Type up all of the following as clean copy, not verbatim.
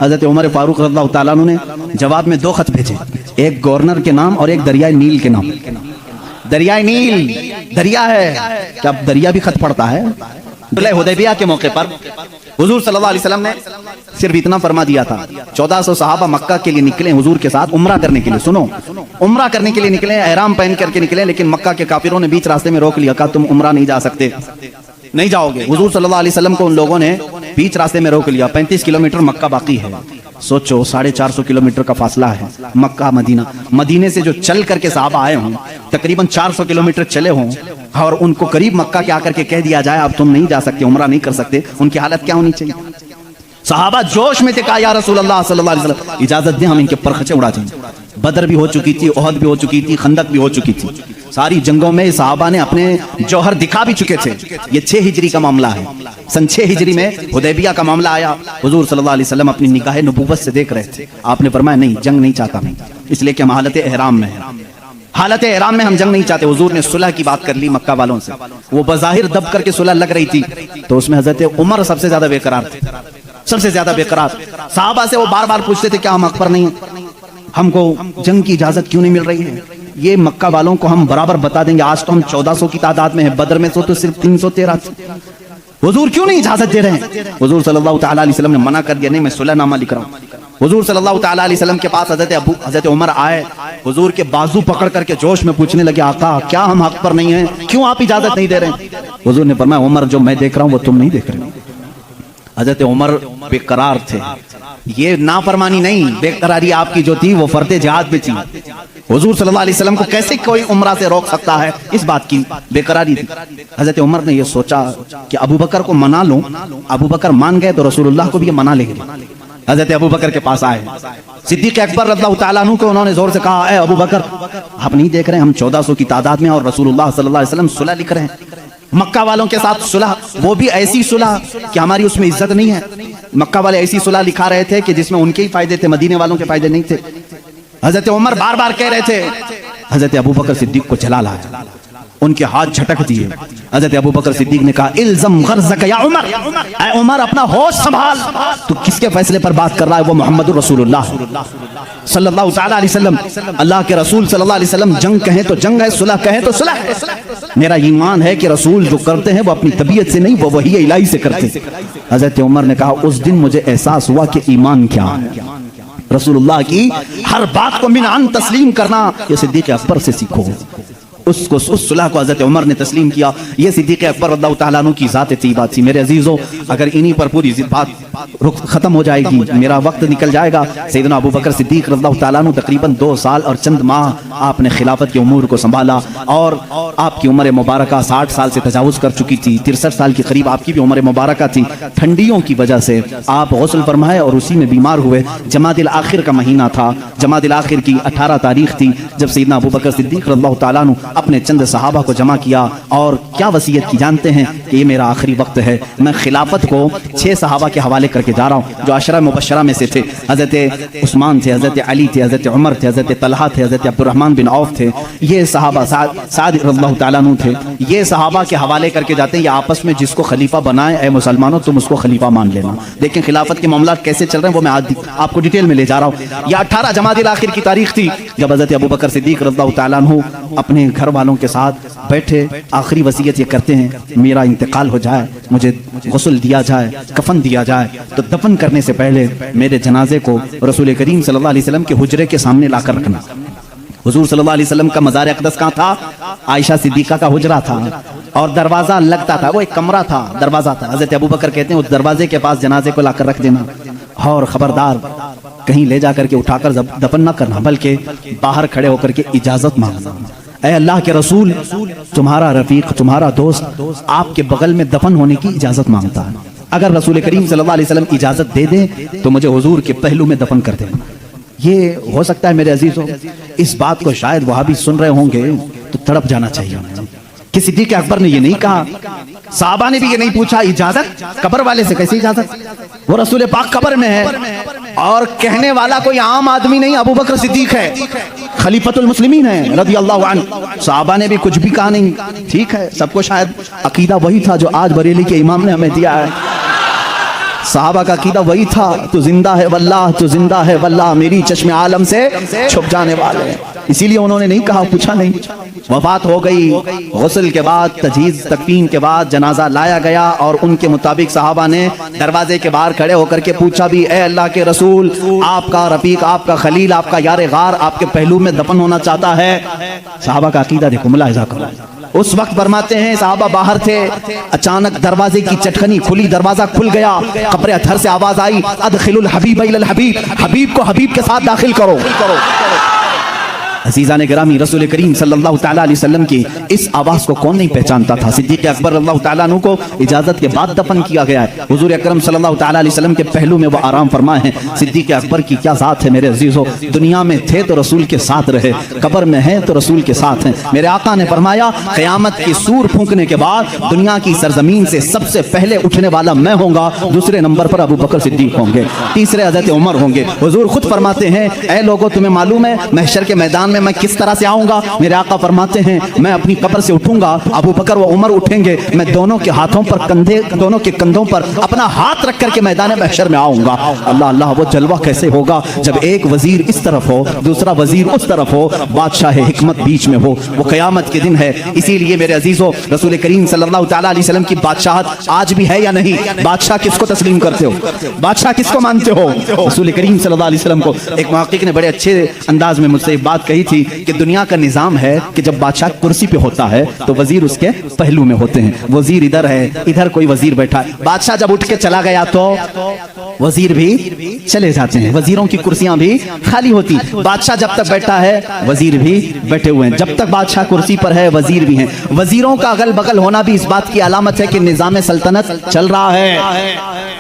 हजरत उमर फारूक रज़ियल्लाहु ताला अन्हु ने जवाब में 2 खत भेजे, एक गवर्नर के नाम और एक दरियाए नील के नाम। दरियाए नील दरिया है, क्या दरिया भी खत पढ़ता है? हुदैबिया के मौके पर हुजूर सल्लल्लाहु अलैहि वसल्लम ने सिर्फ इतना फरमा दिया था, 1400 सहाबा मक्का के लिए निकले हुजूर के साथ उम्रा करने के लिए। सुनो, उम्रा करने के लिए निकले, एहराम पहन करके निकले, लेकिन मक्का के काफिरों ने बीच रास्ते में रोक लिया, कहा तुम उम्रा नहीं जा सकते, नहीं जाओगे। हुजूर सल्लल्लाहु अलैहि वसल्लम को उन लोगों ने बीच रास्ते में रोक लिया। 35 किलोमीटर मक्का बाकी है, सोचो 450 किलोमीटर का फासला है मक्का मदीना। मदीने से जो चल करके सहाबा आए हों, तकरीबन 400 किलोमीटर चले हों, और उनको करीब मक्का के आकर के कह दिया जाए अब तुम नहीं जा सकते, उम्रा नहीं कर सकते, उनकी हालत क्या होनी चाहिए? सहाबा जोश में थे, कहा या रसूल अल्लाह सल्लल्लाहु अलैहि वसल्लम इजाजत दें, हम इनके परखचे उड़ा दें। बदर भी हो चुकी थी, ओहद भी हो चुकी थी, खंदक भी हो चुकी थी, सारी जंगों में सहाबा ने अपने जौहर दिखा भी चुके थे। ये 6 हिजरी का मामला है, सन 6 हिजरी में हुदैबिया का मामला आया। हुजूर सल्लल्लाहु अलैहि वसल्लम अपनी निगाह नबूवत से देख रहे थे। आपने फरमाया नहीं, जंग नहीं चाहता मैं, इसलिए कि हम हालत एहराम में हैं, हालत एहराम में हम जंग नहीं चाहते। हुजूर ने सुलह की बात कर ली मक्का वालों से, वो बज़ाहिर दब करके सुलह लग रही थी, तो उसमें हजरत उमर सबसे ज्यादा बेकरार थे, सबसे ज्यादा बेकरार। साहबा से वो बार बार पूछते थे क्या हम अकबर नहीं, हमको जंग की इजाजत क्यों नहीं मिल रही है? ये मक्का वालों को हम बराबर बता देंगे, आज तो हम 1400 की तादाद में है, बदर में तो सिर्फ 313 थे, हुजूर क्यों नहीं इजाजत दे रहे हैं? हुजूर सल्लल्लाहु ताला अलैहि वसल्लम ने मना कर दिया, नहीं मैं सुलहनामा लिख रहा हूँ। हुजूर सल्लल्लाहु ताला अलैहि वसल्लम के पास हजरत उमर आए, हुजूर के बाजू पकड़ करके जोश में पूछने लगे, आका क्या हम हक पर नहीं हैं, क्यों आप इजाजत नहीं दे रहे? हुजूर ने फरमाया उमर जो मैं देख रहा हूँ वो तुम नहीं देख रहे। हजरत उमर बेकरार थे, ये नाफरमानी नहीं, बेकरारी आपकी जो थी वो फर्दे जिहाद में थी। हुजूर सल्लल्लाहु अलैहि वसल्लम को कैसे कोई उम्रा से रोक सकता है, इस बात की बेकरारी थी। हजरत उमर ने ये सोचा कि अबू बकर को मना लूं, अबू बकर मान गए तो रसूलुल्लाह को भी ये मना लेंगे। हजरत अबू बकर के पास आए, सिद्दीक अकबर रज़ियल्लाहु ताला अन्हु को उन्होंने जोर से कहा, ए अबू बकर आप नहीं देख रहे हम 1400 की तादाद में और रसूलुल्लाह सल्लल्लाहु अलैहि वसल्लम सुलह लिख रहे हैं मक्का वालों के साथ, सुलह वो भी ऐसी सुलह कि हमारी उसमें इज्जत नहीं है। मक्का वाले ऐसी सुलह लिखा रहे थे कि जिसमें उनके ही फायदे थे, मदीने वालों के फायदे नहीं थे। हजरत उमर बार बार कह रहे थे, हजरत अबू बकर सिद्दीक को जला लाया, उनके हाथ झटक दिए। हजरत अबू बकर सिद्दीक ने कहा इल्ज़म ग़र्ज़क या उमर, ऐ उमर अपना होश संभाल, तू किसके फैसले पर बात कर रहा है? वो मोहम्मद रसूलुल्लाह सल्लल्लाहु ताला अलैहि वसल्लम, अल्लाह के रसूल सल्लल्लाहु अलैहि वसल्लम, जंग कहें तो जंग है, सुलह कहें तो सुलह है। मेरा ईमान है कि रसूल जो करते हैं वो अपनी तबीयत से नहीं, वो वही इलाही से करते हैं। हजरत उमर ने कहा उस दिन मुझे एहसास हुआ कि ईमान क्या है, रसूलुल्लाह की हर बात को मिनान तस्लीम करना, ये सिद्दीक अकबर से सीखो। उस सुलह को हजरत उमर ने तस्लीम किया। ये सिद्दीक अकबर रज़ियल्लाहु ताला अन्हु की ज़ात तय्यबा थी। मेरे अजीजों, अगर इन्हीं पर पूरी बात खत्म हो जाएगी, मेरा वक्त निकल जाएगा। सैयदना अबू बकर सिद्दीक रज़ियल्लाहु ताला अन्हु तकरीबन 2 साल और चंद माह आपने खिलाफत के उमूर को संभाला, और आपकी उम्र मुबारका 60 साल से तजावुज़ कर चुकी थी, 63 साल के करीब आपकी भी उम्र मुबारका थी। ठंडियों की वजह से आप गौसल फरमाए और उसी में बीमार हुए। जमादिल आखिर का महीना था, जमादिल आखिर की 18 तारीख थी, जब सैयदना अबू बकर सिद्दीक रज़ियल्लाहु ताला अन्हु अपने चंद सहाबा को जमा किया और क्या वसीयत की जानते हैं कि ये मेरा आखिरी वक्त है, मैं खिलाफत को 6 सहाबा के हवाले करके जा रहा हूँ जो अशरा मुबशरा में से थे। हजरत उस्मान थे, हजरत अली थे, हजरत उमर थे, हजरत तलहा थे, हजरत अब्दुर्रहमान बिन औफ थे, ये सहाबा साद रज़ियल्लाहु ताला अन्हु थे। ये सहाबा के हवाले करके जाते हैं, ये आपस में जिसको खलीफा बनाए, ए मुसलमानों तुम उसको खलीफा मान लेना। देखें खिलाफत के मामला कैसे चल रहे हैं, वो मैं आज आपको डिटेल में ले जा रहा हूँ। यह 18 जमादिल आखिर की तारीख थी जब हजरत अबू बकर सिद्दीक रज़ियल्लाहु ताला अन्हु अपने घर वालों के साथ बैठे, आखिरी वसीयत ये करते हैं मेरा इंतकाल हो जाए, मुझे गुस्ल दिया जाए, कफन दिया जाए, तो दफन करने से पहले मेरे जनाजे को रसूल करीम सल्लल्लाहु अलैहि वसल्लम के हुजरे के सामने लाकर रखना। हुजूर सल्लल्लाहु अलैहि वसल्लम का मज़ार अक़दस कहाँ था? आयशा सिद्दीक़ा का हुजरा था और दरवाजा लगता था, वो एक कमरा था, दरवाजा था। हज़रत अबू बकर कहते हैं उस दरवाजे के पास जनाजे को लाकर रख देना और खबरदार कहीं ले जाकर के उठाकर दफन न करना, बल्कि बाहर खड़े होकर के इजाजत मांगना। ऐ अल्लाह के रसूल, तुम्हारा रफीक, तुम्हारा दोस्त आपके बगल में दफन होने की इजाजत मांगता है, अगर रसूल करीम सल्लल्लाहु अलैहि वसल्लम इजाजत दे दें तो मुझे हुजूर के पहलू में दफन कर दें। ये हो सकता है मेरे अजीजों, इस बात को शायद वहां भी सुन रहे होंगे तो तड़प जाना चाहिए कि सिद्दीक अकबर ने ये नहीं कहा, साहबा ने भी ये नहीं पूछा इजाजत, कब्र वाले से कैसे इजाजत? वो रसूल पाक कब्र में है और कहने वाला कोई आम आदमी नहीं, अबू बकर सिद्दीक है, खलीफतुल मुस्लिमीन है रज़ियल्लाहु अन्हु। साहबा ने भी कुछ भी कहा नहीं, ठीक है, सबको शायद अकीदा वही था जो आज बरेली के इमाम ने हमें दिया है। सहाबा का कीदा वही था, तू जिंदा है वल्लाह, तू जिंदा है वल्लाह, मेरी चश्मे आलम से छुप जाने वाले। इसीलिए उन्होंने नहीं कहा, पूछा नहीं। वफात हो गई, गुस्ल के बाद, तजहीज तकफीन के बाद जनाजा लाया गया और उनके मुताबिक सहाबा ने दरवाजे के बाहर खड़े होकर के पूछा भी, ए अल्लाह के रसूल, आपका रफीक, आपका खलील, आपका यार गार आपके पहलू में दफन होना चाहता है। सहाबा का अकीदा देखो, मुलाहिजा करो। उस वक्त फरमाते हैं सहाबा बाहर थे, अचानक दरवाजे की चटखनी खुली, दरवाजा खुल गया, कब्र अथर से आवाज आई, अदखिलुल हबीब इलल हबीब, हबीब को हबीब के साथ दाखिल करो। अज़ीज़ान गिरामी, रसूल करीम सल्लल्लाहु तआला अलैहि वसल्लम की इस आवाज़ को कौन नहीं पहचानता था। सिद्दीक़ अकबर रज़ियल्लाहु तआला अन्हु को इजाज़त के बाद दफन किया गया है। हुज़ूर अकरम सल्लल्लाहु तआला अलैहि वसल्लम के पहलू में वो आराम फरमाए हैं। सिद्दीक़ अकबर की क्या ज़ात है मेरे अज़ीज़ों, दुनिया में थे तो रसूल के साथ रहे, कब्र में हैं तो रसूल के साथ हैं। मेरे आका ने फरमाया, क़यामत की सूर फूंकने के बाद दुनिया की सरजमीन से सबसे पहले उठने वाला मैं होऊंगा, दूसरे नंबर पर अबू बकर सिद्दीक़ होंगे, तीसरे हज़रत उमर होंगे। हुज़ूर खुद फरमाते हैं, ऐ लोगों तुम्हें मालूम है महशर के मैदान में मैं किस तरह से आऊंगा। मेरे आका फरमाते हैं, मैं अपनी कब्र से उठूंगा, अबू बकर व उमर उठेंगे, मैं दोनों के हाथों पर कंधे, दोनों के कंधों पर अपना हाथ रख करके मैदान महशर में आऊंगा। अल्लाह अल्लाह, वो जलवा कैसे होगा जब एक वजीर इस तरफ हो, दूसरा वजीर उस तरफ हो, बादशाह हिकमत बीच में हो। वो क़यामत के दिन है। इसीलिए मेरे अजीजों, रसूल करीम सल्लल्लाहु तआला अलैहि वसल्लम की बादशाहत आज भी है या नहीं? बादशाह किसको तस्लीम करते हो? बादशाह किसको मानते हो? रसूल करीम सल्लल्लाहु अलैहि वसल्लम को। एक मुहक्किक ने बड़े अच्छे अंदाज में मुझसे एक बात कही थी कि दुनिया का निजाम है कि जब बादशाह कुर्सी पे होता है तो वजीर उसके पहलू में होते हैं। वजीर इधर है, इधर कोई वजीर बैठा है। बादशाह जब उठ के चला गया तो वजीर भी चले जाते हैं, वजीरों की कुर्सियां भी खाली होती। बादशाह जब तक बैठा है वजीर भी बैठे हुए हैं। जब तक बादशाह कुर्सी पर है वजीर भी हैं। वजीरों का अगल बगल होना भी इस बात की अलामत है कि निजाम सल्तनत चल रहा है,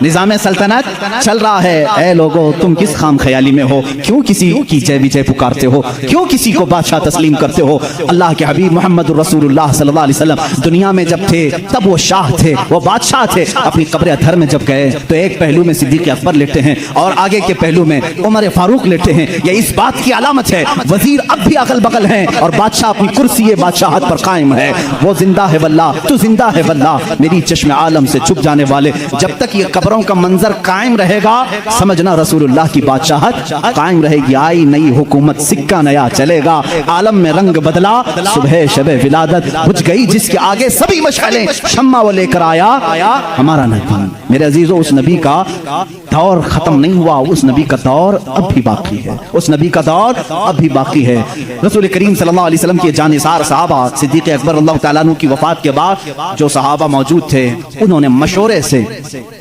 निजाम सल्तनत चल रहा है। ऐ लोगों, तुम किस खाम ख्याली में हो? क्यों किसी की जय विजय पुकारते हो? क्यों किसी को बादशाह तस्लीम करते हो? अल्लाह के हबीब मोहम्मद रसूलुल्लाह सल्लल्लाहु अलैहि वसल्लम दुनिया में जब थे तब वो शाह थे, वो बादशाह थे। अपनी कब्र अथर में जब गए तो एक पहलू में सिद्दीक़ अकबर लेटे हैं और आगे के पहलू में उमर फारूक लेटे हैं। ये इस बात की अलामत है वजीर अब भी अगल बगल हैं और बादशाह अपनी कुर्सी बादशाहत पर कायम है। वो जिंदा है वल्लाह, तू जिंदा है वल्लाह, मेरी चश्मे आलम से छुप जाने वाले। जब तक ये कब्रों का मंजर कायम रहेगा समझना रसूलुल्लाह की बादशाहत कायम रहेगी। आई नई हुकूमत, सिक्का नया चलेगा, आलम में रंग बदला, सुबह शबे विलादत बुझ गई जिसके आगे सभी मशालें, शम्मा वो लेकर आया हमारा नबी। मेरे अजीजों, उस नबी का दौर खत्म नहीं हुआ, उस नबी का दौर अब भी बाकी है, उस नबी का दौर अब भी बाकी है। रसूल करीम सल्लल्लाहु अलैहि वसल्लम के जानिसार सहाबा सिद्दीक़ अकबर अल्लाह तआला अन्हु की वफात के बाद जो सहाबा मौजूद थे उन्होंने मशवरे से,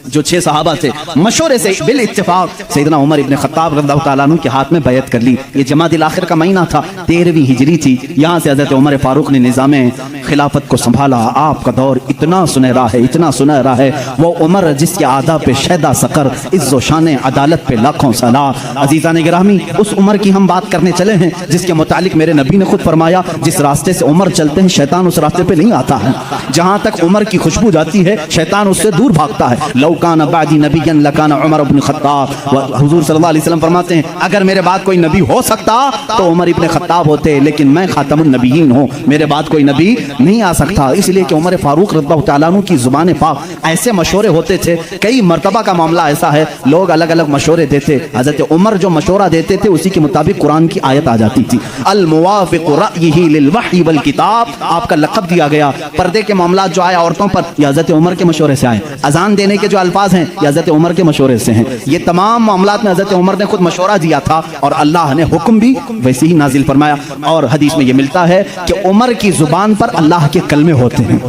जो 6 सहाबा थे, मशवरे से बिल इत्तेफाक सैयदना उमर इब्न खत्ताब रज़ियल्लाहु तआला अन्हु के हाथ में बैत कर ली। ये जमादिल आखिर का महीना था, 13वीं हिजरी थी। यहाँ से हज़रत उमर फारूक ने निज़ामे खिलाफत को संभाला। आपका दौर इतना सुनहरा है, इतना सुनहरा है। वो उमर जिसके आदा पे शैदा सकर, इज़्ज़ो शान अदालत पे लाखों सलाम। अज़ीज़ान गिरामी, उस उमर की हम बात करने चले हैं जिसके मुतालिक मेरे नबी ने खुद फरमाया, जिस रास्ते से उमर चलते हैं शैतान उस रास्ते पे नहीं आता है। जहाँ तक उमर की खुशबू जाती है शैतान उससे दूर भागता है। लौकान बादी नबीयन लकान उमर इब्न खत्ताब। हुजूर सल्लल्लाहु अलैहि वसल्लम फरमाते हैं, अगर मेरे बाद कोई नबी हो सकता तो उमर इब्न खत्ताब होते, लेकिन मैं खातमुन नबीयीन हूँ, मेरे बाद कोई नबी नहीं आ सकता। इसलिए कि उमर फारूक रज़ियल्लाहु तआला अन्हु की जुबान पाक ऐसे मशवरे होते थे। कई मरतबा का मामला ऐसा है, लोग अलग अलग मशवरे देते, हज़रत उमर जो मशवरा देते थे उसी के मुताबिक कुरान की आयत आ जाती थी। अल मुवाफ़िक़ु रअयिही लिल वही वल किताब, आपका लक़ब दिया गया। पर्दे के मामला जो आए औरतों पर, ये हज़रत उमर के मशवरे से आए। अजान देने के जो अल्फाज हैं ये हज़रत उमर के मशवरे से हैं। ये तमाम मामलात में हज़रत उमर ने खुद मशवरा दिया था और अल्लाह ने हुक्म भी वैसे ही नाजिल फरमाया। और हदीस में ये मिलता है कि उमर की जुबान पर अल्लाह के कलमे होते हैं।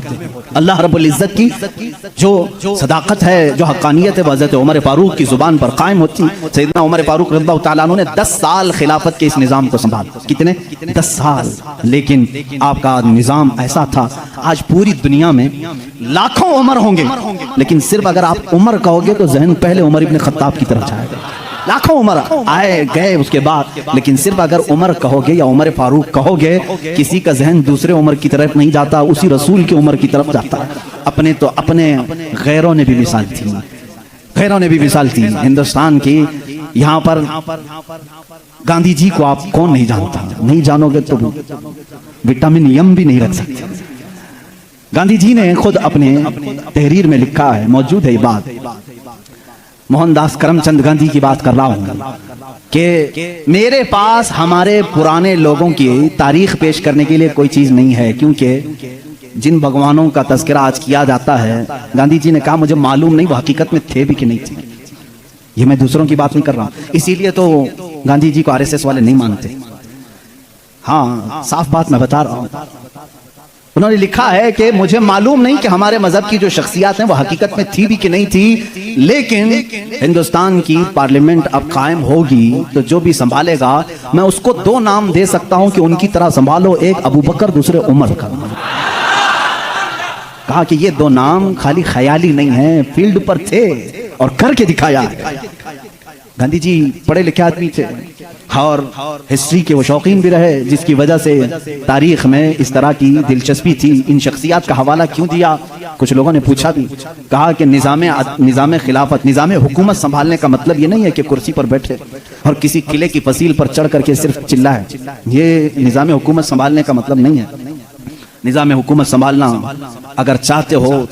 अल्लाह रब्बुल इज़्ज़त की जो सदाकत है, जो हक़ानियत है, वो हज़रत उमर फारूक की जुबान पर कायम होती। सैयदना उमर फारूक रज़ियल्लाहु तआला अन्हु ने 10 साल खिलाफत के इस निज़ाम को संभाला। कितने? 10 साल। लेकिन आपका निज़ाम ऐसा था, आज पूरी दुनिया में लाखों उमर होंगे, लेकिन सिर्फ अगर आप उमर कहोगे तो जहन पहले उमर इब्न खत्ताब की तरफ जाएगा। लाखों उमर आए गए उसके बाद, लेकिन सिर्फ अगर उमर कहोगे या उमर फारूक कहोगे, किसी का जहन दूसरे उमर की तरफ नहीं जाता, उसी रसूल की उमर की तरफ जाता है। अपने तो अपने गैरों ने भी मिसाल थी, गैरों ने भी मिसाल थी। हिंदुस्तान की यहाँ पर गांधी जी को आप कौन नहीं जानता? नहीं जानोगे तो विटामिन यम भी नहीं रख सकते। गांधी जी ने खुद अपने तहरीर में लिखा है, मौजूद है ये बात, मोहनदास करमचंद गांधी की बात कर रहा हूं कि मेरे पास हमारे पुराने लोगों की तारीख पेश करने के लिए कोई चीज नहीं है, क्योंकि जिन भगवानों का तज़किरा आज किया जाता है, गांधी जी ने कहा मुझे मालूम नहीं वो हकीकत में थे भी कि नहीं थे। ये मैं दूसरों की बात नहीं कर रहा हूं, इसीलिए तो गांधी जी को आरएसएस वाले नहीं मानते। हाँ, साफ बात मैं बता रहा हूं। उन्होंने लिखा है कि मुझे मालूम नहीं कि हमारे मजहब की जो शख्सियात हैं वो हकीकत में थी भी कि नहीं थी, लेकिन हिंदुस्तान की पार्लियामेंट अब कायम होगी तो जो भी संभालेगा मैं उसको दो नाम दे सकता हूं कि उनकी तरह संभालो, एक अबू बकर दूसरे उमर का। कहा कि ये दो नाम खाली ख्याली नहीं है, फील्ड पर थे और करके दिखाया है। गांधी जी पढ़े लिखे आदमी थे और हिस्ट्री के वो शौकीन भी रहे, जिसकी वजह से तारीख में इस तरह की दिलचस्पी थी। इन शख्सियात का हवाला क्यों दिया, कुछ लोगों ने पूछा भी। कहा कि निज़ाम खिलाफत, निज़ाम हुकूमत संभालने का मतलब ये नहीं है कि कुर्सी पर बैठे और किसी किले की फसील पर चढ़ करके सिर्फ चिल्लाए। ये निज़ाम हुकूमत संभालने का मतलब नहीं है। निज़ाम हुकूमत संभालना अगर चाहते हो,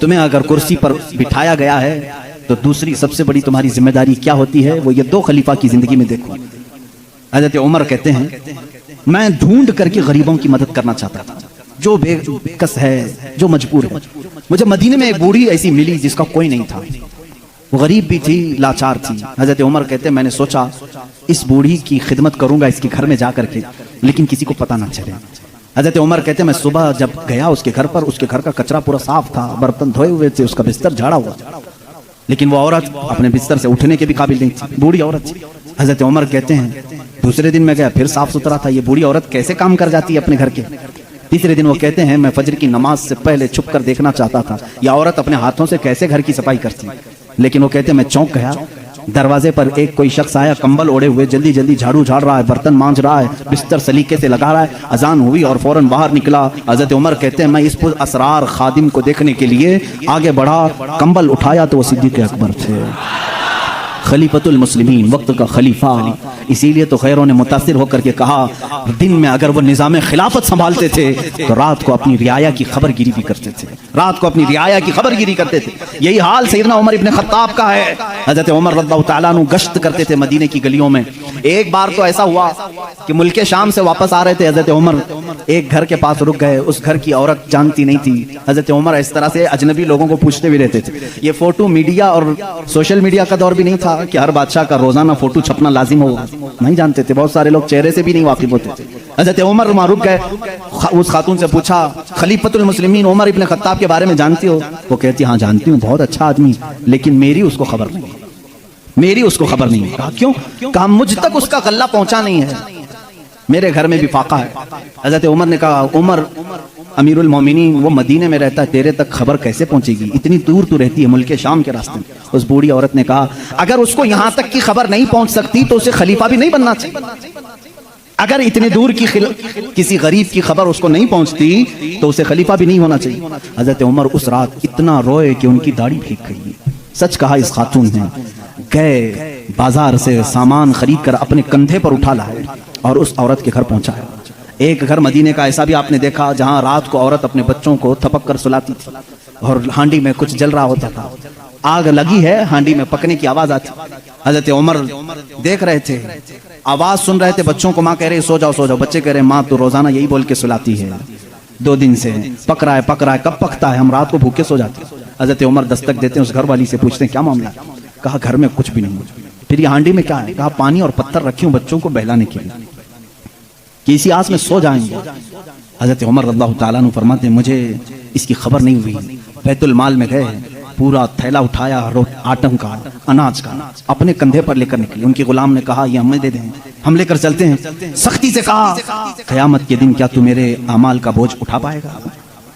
तुम्हें अगर कुर्सी पर बिठाया गया है तो दूसरी सबसे बड़ी तुम्हारी जिम्मेदारी क्या होती है, वो ये दो खलीफा की जिंदगी में देखो। हज़रत उमर कहते हैं मैं ढूंढ करके गरीबों की मदद करना चाहता था, जो बेकस है, जो मजबूर है। मुझे मदीने में एक बूढ़ी ऐसी मिली जिसका कोई नहीं था, वो गरीब भी थी, लाचार थी। हज़रत उमर कहते हैं मैंने सोचा इस बूढ़ी की खिदमत करूंगा इसके घर में जा करके, लेकिन किसी को पता ना चले। हज़रत उमर कहते हैं मैं सुबह जब गया उसके घर पर, उसके घर का कचरा पूरा साफ था, बर्तन धोए हुए थे, उसका बिस्तर झाड़ा हुआ, लेकिन वो औरत अपने बिस्तर से उठने के भी काबिल नहीं थी, बूढ़ी औरत थी। हज़रत उमर कहते हैं दूसरे दिन मैं गया, फिर साफ सुथरा था। ये बूढ़ी औरत कैसे काम कर जाती है अपने घर के। तीसरे दिन वो कहते हैं मैं फजर की नमाज से पहले छुप कर देखना चाहता था यह औरत अपने हाथों से कैसे घर की सफाई करती, लेकिन वो कहते हैं मैं चौंक गया। दरवाजे पर एक कोई शख्स आया, कंबल ओढ़े हुए, जल्दी जल्दी झाड़ू झाड़ रहा है, बर्तन मांज रहा है, बिस्तर सलीके से लगा रहा है। अजान हुई और फौरन बाहर निकला। हज़रत उमर कहते हैं मैं इस पुर असरार खादिम को देखने के लिए आगे बढ़ा, कंबल उठाया तो वो सिद्दीक़ अकबर थे, खलीफतुल मुस्लिमीन, वक्त का खलीफा। इसीलिए तो खैरों ने मुतासिर होकर के कहा दिन में अगर वो निज़ाम खिलाफत संभालते थे तो रात को अपनी रियाया की खबरगिरी भी करते थे, रात को अपनी रियाया की खबरगिरी करते थे। यही हाल सैयदना उमर इब्न खत्ताब का है। हज़रत उमर रज़ियल्लाहु तआला अन्हु गश्त करते थे मदीने की गलियों में। एक बार तो ऐसा हुआ कि मुल्के शाम से वापस आ रहे थे, हज़रत उमर एक घर के पास रुक गए। उस घर की औरत जानती नहीं थी। हज़रत उमर इस तरह से अजनबी लोगों को पूछते भी रहते थे। ये फोटो मीडिया और सोशल मीडिया का दौर भी नहीं था कि हर बादशाह का रोजाना फोटो छपना लाजिम हो, नहीं जानते थे। बहुत सारे लोग चेहरे से भी नहीं वाकिफ होते थे। हज़रत उमर वहाँ रुक गए, उस खातून से पूछा खलीफतुल मुस्लिमीन उमर इब्न खत्ताब के बारे में जानती हो? वो कहती हाँ जानती हूँ, बहुत अच्छा आदमी, लेकिन मेरी उसको खबर नहीं, मेरी उसको खबर नहीं। कहा क्यों? कहा मुझ तक उसका गल्ला पहुंचा नहीं है, मेरे घर में भी फाका है। हज़रत उमर ने कहा उमर अमीरुल मोमिनीन वो मदीने में रहता है, तेरे तक खबर कैसे पहुंचेगी, इतनी दूर तो रहती है मुल्के शाम के रास्ते में। उस बूढ़ी औरत ने कहा अगर उसको यहाँ तक की खबर नहीं पहुंच सकती तो उसे खलीफा भी नहीं बनना चाहिए। अगर इतने दूर की किसी गरीब की खबर उसको नहीं पहुंचती तो उसे खलीफा भी नहीं होना चाहिए। हज़रत उमर उस रात इतना रोए कि उनकी दाढ़ी भीग गई। सच कहा इस खातून ने, गए बाजार से सामान खरीद कर अपने कंधे पर उठा लाए और उस औरत के घर पहुंचाया। एक घर मदीने का ऐसा भी आपने देखा जहां रात को औरत अपने बच्चों को थपक कर सुलाती थी और हांडी में कुछ जल रहा होता था, आग लगी है, हांडी में पकने की आवाज आती। हज़रत उमर देख रहे थे, आवाज सुन रहे थे, बच्चों को माँ कह रही सो जाओ सो जाओ, बच्चे कह रहे माँ तो रोजाना यही बोल के सुलाती है, 2 दिन से पक रहा है, कब पकता है, हम रात को भूखे सो जाते हैं। हज़रत उमर दस्तक देते हैं, उस घर वाली से पूछते हैं क्या मामला? कहा घर में कुछ भी नहीं। फिर ये हांडी में क्या है? कहा पानी और पत्थर रखे हूं बच्चों को बहलाने के लिए, कि इसी आस में सो जाएंगे। हज़रत उमर रज़ियल्लाहु ताला अन्हु फरमाते हैं मुझे इसकी खबर नहीं हुई। बैतुल माल में गए, पूरा थैला उठाया आटम का, अनाज का, अपने कंधे पर लेकर निकले। उनके गुलाम ने कहा ये हमें दे दें, हम लेकर चलते हैं। सख्ती से कहा क़यामत के दिन क्या तू मेरे अमाल का बोझ उठा पाएगा?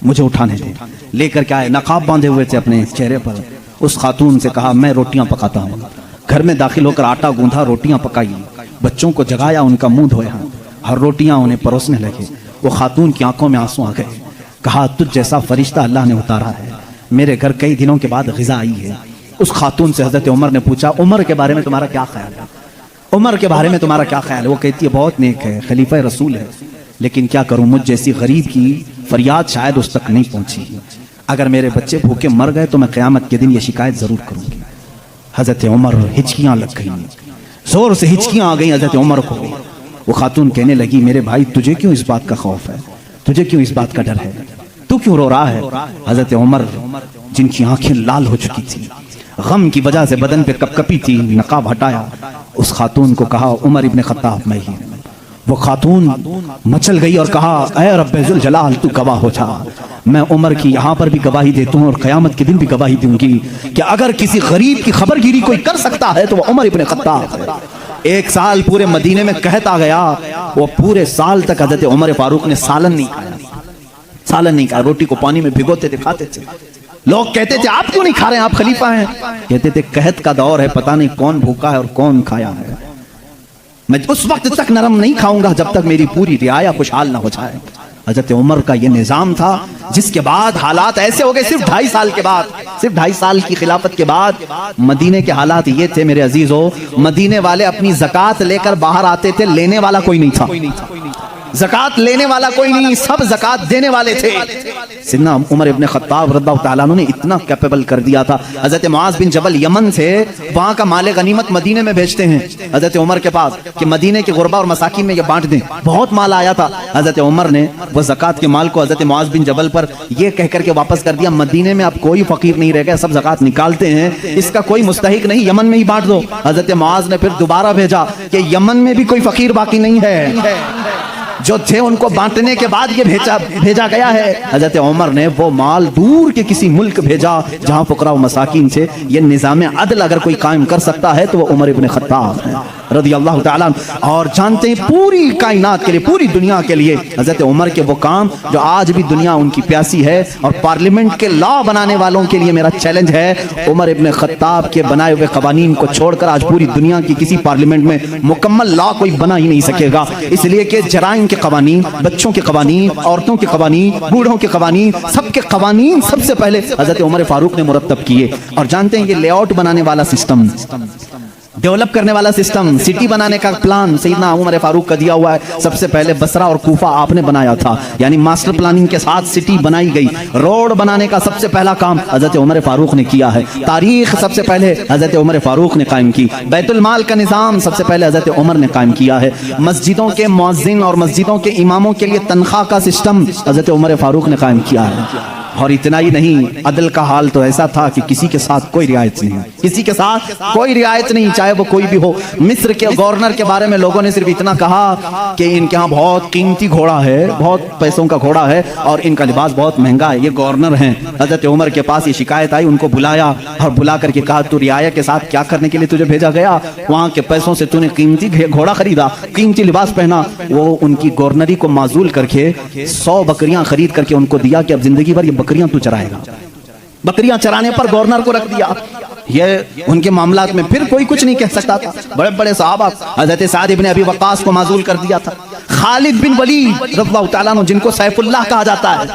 मुझे उठाने दे। लेकर क्या है, नकाब बांधे हुए थे अपने चेहरे पर। उस खातून से कहा मैं रोटियां पकाता हूँ। घर में दाखिल होकर आटा गूंधा, रोटियां पकाई, बच्चों को जगाया, उनका मुंह धोया और रोटियां उन्हें परोसने लगे। वो खातून की आंखों में आंसू आ गए। कहा तुझ जैसा फरिश्ता अल्लाह ने उतारा है, मेरे घर कई दिनों के बाद ग़िज़ा आई है। उस खातून से हज़रत उमर ने पूछा उमर के बारे में तुम्हारा क्या ख्याल है? उमर के बारे में तुम्हारा क्या ख्याल है? वो कहती है बहुत नेक है, खलीफा रसूल है, लेकिन क्या करूं मुझ जैसी गरीब की फरियाद शायद उस तक नहीं पहुंची। अगर मेरे बच्चे भूखे मर गए तो मैं क़यामत के दिन ये शिकायत ज़रूर करूंगी। हजरत उमर हिचकियां लग गई, जोर से हिचकियां आ गई हजरत उमर को। वो खातून कहने लगी, मेरे भाई तुझे क्यों इस बात का खौफ है, तुझे क्यों इस बात का डर है, तू क्यों रो रहा है। हजरत उमर जिनकी आंखें लाल हो चुकी थी, गम की वजह से बदन पे कपकपी थी, नकाब हटाया, उस खातून को कहा, उमर इब्ने खत्ताब मैं ही। वो खातून मचल गई और कहा, ऐ रब्बे-जुल जलाल तू गवाह हो जा, मैं उमर की यहाँ पर भी गवाही देता हूँ और क़यामत के दिन भी गवाही दूंगी कि अगर किसी गरीब की खबरगिरी कोई कर सकता है तो वो उमर इब्ने खत्ताब है। एक साल पूरे मदीने में कहता गया, वो पूरे साल तक हजरत उमर फारूक ने सालन नहीं खाया, सालन नहीं खाया, रोटी को पानी में भिगोते थे, खाते थे। लोग कहते थे आप क्यों नहीं खा रहे हैं, आप खलीफा हैं। कहते थे कहत का दौर है, पता नहीं कौन भूखा है और कौन खाया है, मैं उस वक्त तक नरम नहीं खाऊंगा जब तक मेरी पूरी रियाया खुशहाल ना हो जाए। हजरत उमर का ये निजाम था, जिसके बाद हालात ऐसे हो गए, सिर्फ 2.5 साल के बाद, सिर्फ 2.5 साल की खिलाफत के बाद मदीने के हालात ये थे मेरे अजीजों, मदीने वाले अपनी ज़कात लेकर बाहर आते थे, लेने वाला कोई नहीं था, ज़कात लेने वाला कोई नहीं, सब ज़कात देने वाले थे। सिद्दीक़ उमर इब्ने खत्ताब रज़ियल्लाहु ताला अन्हु ने इतना कैपेबल कर दिया था। हज़रत मुआज़ बिन जबल यमन से वहाँ का माले गनीमत मदीने में भेजते हैं हज़रत उमर के पास कि मदीने के गुरबा और मसाकिन में ये बांट दें। बहुत माल आया था, हज़रत उमर ने वो ज़कात के माल को हज़रत मुआज़ बिन जबल पर ये कह करके वापस कर दिया, मदीने में अब कोई फ़कीर नहीं रह गया, सब ज़कात निकालते हैं, इसका कोई मुस्तहिक नहीं, यमन में ही बांट दो। हज़रत मुआज़ ने फिर दोबारा भेजा कि यमन में भी कोई फ़कीर बाकी नहीं है, जो थे उनको बांटने के बाद ये भेजा गया है। हजरत उमर ने वो माल दूर के किसी मुल्क भेजा जहां फुकरा व मसाकिन से ये निज़ाम अदल अगर कोई कायम कर सकता है तो वो उमर इब्ने खत्ताब है रज़ियल्लाहु ताला अन्हु। और जानते हैं पूरी कायनात के लिए, पूरी दुनिया के लिए हजरत उमर के वो काम जो आज भी दुनिया उनकी प्यासी है। और पार्लियामेंट के लॉ बनाने वालों के लिए मेरा चैलेंज है, उमर इब्ने खत्ताब के बनाए हुए कवानीन को छोड़कर आज पूरी दुनिया की किसी पार्लियामेंट में मुकम्मल लॉ कोई बना ही नहीं सकेगा, इसलिए कि जराइम के कवानीन, बच्चों के कवानीन, औरतों के कवानीन, बूढ़ों के कवानीन, सबके कवानीन सबसे पहले हजरत उमर फारूक ने मुरत्तब किए। और जानते हैं ये लेआउट बनाने वाला सिस्टम, डेवलप करने वाला सिस्टम, सिटी बनाने का प्लान सैयदना उमर फारूक का दिया हुआ है। सबसे पहले बसरा और कूफा आपने बनाया था, यानी मास्टर प्लानिंग के साथ सिटी बनाई गई। रोड बनाने का सबसे पहला काम हजरत उमर फारूक ने किया है। तारीख सबसे पहले हजरत उमर फारूक ने कायम की। बैतुल माल का निज़ाम सबसे पहले हजरत उमर ने कायम किया है। मस्जिदों के मुअज्जिन और मस्जिदों के इमामों के लिए तनख्वाह का सिस्टम हजरत उमर फारूक ने कायम किया है। और इतना ही नहीं, अदल का हाल तो ऐसा था कि किसी के साथ कोई रियायत नहीं, किसी के साथ कोई रियायत नहीं, चाहे वो कोई भी हो। मिस्र के गवर्नर के बारे में लोगों ने सिर्फ इतना कहा कि इनके यहाँ बहुत कीमती घोड़ा है, बहुत पैसों का घोड़ा है और इनका लिबास बहुत महंगा है, ये गवर्नर हैं। हजरत उमर के पास ये शिकायत आई, उनको बुलाया और बुला करके कहा, तू रियाया के साथ क्या करने के लिए तुझे भेजा गया, वहाँ के पैसों से तूने कीमती घोड़ा खरीदा, कीमती लिबास पहना। वो उनकी गवर्नरी को माजूल करके 100 बकरियां खरीद करके उनको दिया कि अब जिंदगी भर ये बकरियां तू चराएगा। बकरियां चराने पर गवर्नर को रख दिया। ये उनके मामलात में फिर कोई कुछ नहीं कह सकता था। बड़े बड़े सहाबा, हजरत साद इब्ने अबी वक्कास को माजूल कर दिया था। खालिद बिन वलीद रज़ियल्लाहु ताला अन्हु, जिनको सैफुल्लाह कहा जाता है,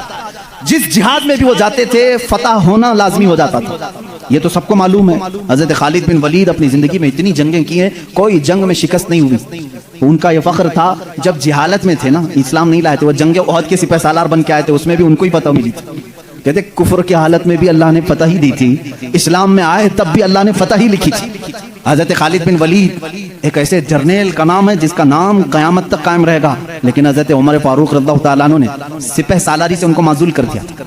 जिस जिहाद में भी वो जाते थे फतह होना लाजमी हो जाता था, ये तो सबको मालूम है। हजरत खालिद बिन वलीद अपनी जिंदगी में इतनी जंगें की हैं, कोई जंग में शिकस्त नहीं हुई। उनका ये फख्र था, जब जिहालत में थे ना, इस्लाम नहीं लाए थे, वो जंगे ओहद के सिपह सालार बन के आए थे, उसमें भी उनको ही फतह मिली थी। कहते कुफ्र की हालत में भी अल्लाह ने फतह ही दी थी, इस्लाम में आए तब भी अल्लाह ने फतह ही लिखी थी। हजरत खालिद बिन वलीद एक ऐसे जर्नेल का नाम है जिसका नाम कयामत तक कायम रहेगा, लेकिन हजरत उमर फारूक रज़ियल्लाहु ताला अन्हु ने सिपह सालारी से उनको माजूल कर दिया था।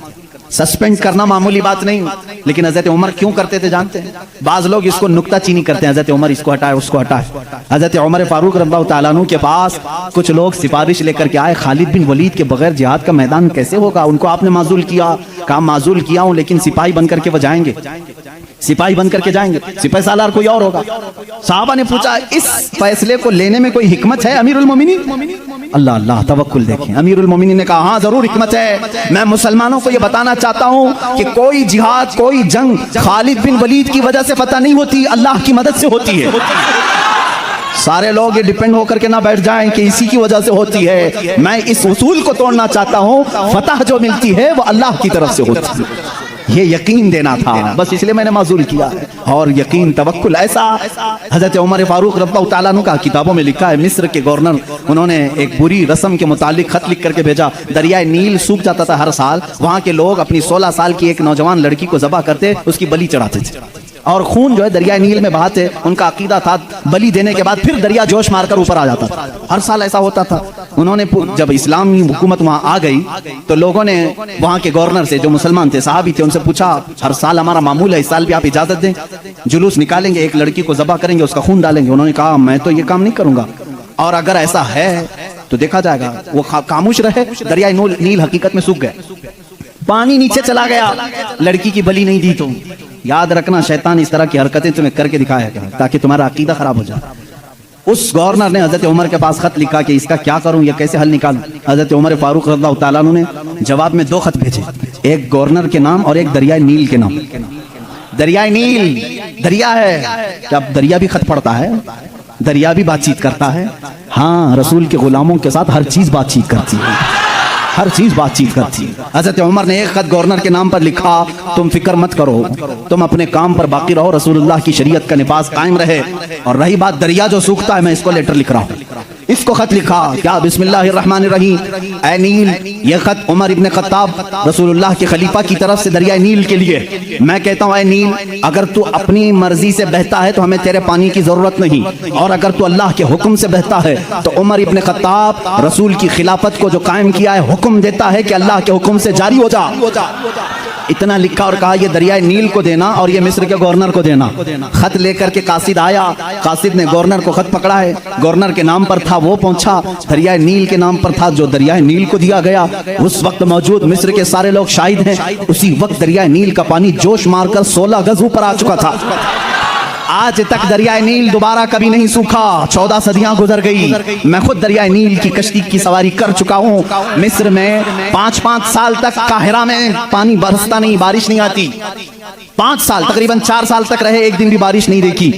सस्पेंड करना मामूली बात नहीं, लेकिन हजरत उमर क्यों करते थे जानते हैं? बाज लोग इसको नुक्ताचीनी करते हैं, हजरत उमर इसको हटाए उसको हटाए। हजरत उमर फारूक रज़ियल्लाहु ताला अन्हु के पास कुछ लोग सिफारिश लेकर के आए, खालिद बिन वलीद के बगैर जिहाद का मैदान कैसे होगा, उनको आपने माजूल किया। कहा माजूल किया हूं, लेकिन सिपाही बन करके वो जाएंगे, सिपाही बन करके जाएंगे, सिपाही सालार कोई और होगा। साहबा ने पूछा, इस फैसले को लेने में कोई हिकमत है अमीरुल मोमिनीन? अल्लाह अल्लाह, तवक्कुल देखें। अमीरुल मोमिनीन ने कहा, हाँ जरूर हिकमत है। मैं मुसलमानों को यह बताना चाहता हूं कि कोई जिहाद, कोई जंग खालिद बिन वलीद की वजह से फतह नहीं होती, अल्लाह की मदद से होती है। सारे लोग ये डिपेंड होकर के ना बैठ जाएं कि इसी की वजह से होती है। मैं इस उसूल को तोड़ना चाहता हूं, फतह जो मिलती है वो अल्लाह की तरफ से होती है। ये यकीन देना था, बस इसलिए मैंने माजूल किया है। और यकीन तवक्कुल ऐसा हजरत उमर फारूक रज़ियल्लाहु ताला अन्हु का किताबों में लिखा है। मिस्र के गवर्नर, उन्होंने एक बुरी रस्म के मुतालिक खत लिख करके भेजा। दरियाए नील सूख जाता था हर साल, वहाँ के लोग अपनी 16 साल की एक नौजवान लड़की को ज़बह करते, उसकी बलि चढ़ाते थे। और खून जो है दरिया नील में बहाते। उनका अकीदा था बलि देने के बाद फिर दरिया जोश मारकर ऊपर आ जाता था, हर साल ऐसा होता था। उन्होंने जब इस्लामी हुकूमत वहां आ गई तो लोगों ने वहां के गवर्नर से, जो मुसलमान थे, साहबी थे, उनसे पूछा हर साल हमारा मामूल है, इस साल भी आप इजाजत दें, जुलूस निकालेंगे, एक लड़की को ज़बह करेंगे, उसका खून डालेंगे। उन्होंने कहा मैं तो ये काम नहीं करूंगा, और अगर ऐसा है तो देखा जाएगा। वो खामोश रहे। दरिया नील हकीकत में सूख गया, पानी नीचे चला गया। लड़की की बलि नहीं दी तो याद रखना, शैतान इस तरह की हरकतें तुम्हें करके दिखाएगा ताकि तुम्हारा अकीदा खराब हो जाए। उस गवर्नर ने हजरत उमर के पास खत लिखा कि इसका क्या करूं, ये कैसे हल निकालूं। हजरत उमर फारूक रज़ियल्लाहु ताला अन्हु ने जवाब में 2 खत भेजे, एक गवर्नर के नाम और एक दरिया नील के नाम। दरिया नील दरिया है, क्या दरिया भी खत पढ़ता है, दरिया भी बातचीत करता है। हाँ, रसूल के गुलामों के साथ हर चीज बातचीत करती है, हर चीज बातचीत करती है। हजरत उमर ने एक खत गवर्नर के नाम पर लिखा, तुम फिक्र मत करो, तुम अपने काम पर बाकी रहो, रसूलुल्लाह की शरीयत का निफाज कायम रहे। और रही बात दरिया जो सूखता है, मैं इसको लेटर लिख रहा हूँ। इसको खत लिखा क्या, बिस्मिल्लाहिर्रहमानिर्रहीम, ऐ नील, ये खत उमर इब्न खत्ताब रसूलुल्लाह के खलीफा की तरफ से दरिया नील के लिए। मैं कहता हूँ ऐ नील, अगर तू अपनी मर्जी से बहता है तो हमें तेरे पानी की जरूरत नहीं, और अगर तू अल्लाह के हुक्म से बहता है तो उमर इब्न खत्ताब रसूल की खिलाफत को जो कायम किया है, हुक्म देता है कि अल्लाह के हुक्म से जारी हो जा। इतना लिखा और कहा ये दरिया नील को देना और ये मिस्र के गवर्नर को देना। खत लेकर के कासिद आया, कासिद ने गवर्नर को खत पकड़ा है, गवर्नर के नाम पर था, वो पहुंचा, दरिया नील के नाम पर था, जो दरिया नील को दिया गया। उस वक्त मौजूद मिस्र के सारे लोग शाहिद हैं, उसी वक्त दरिया नील का पानी जोश मारकर 16 गज ऊपर आ चुका था। आज तक दरिया नील दोबारा कभी नहीं सूखा, 14 सदियां गुजर गई। मैं खुद दरिया नील की कश्ती की सवारी कर चुका हूँ। मिस्र में 5-5 साल तक काहिरा में पानी बरसता नहीं, बारिश नहीं आती। 5 साल, तकरीबन 4 साल तक रहे, एक दिन भी बारिश नहीं देखी।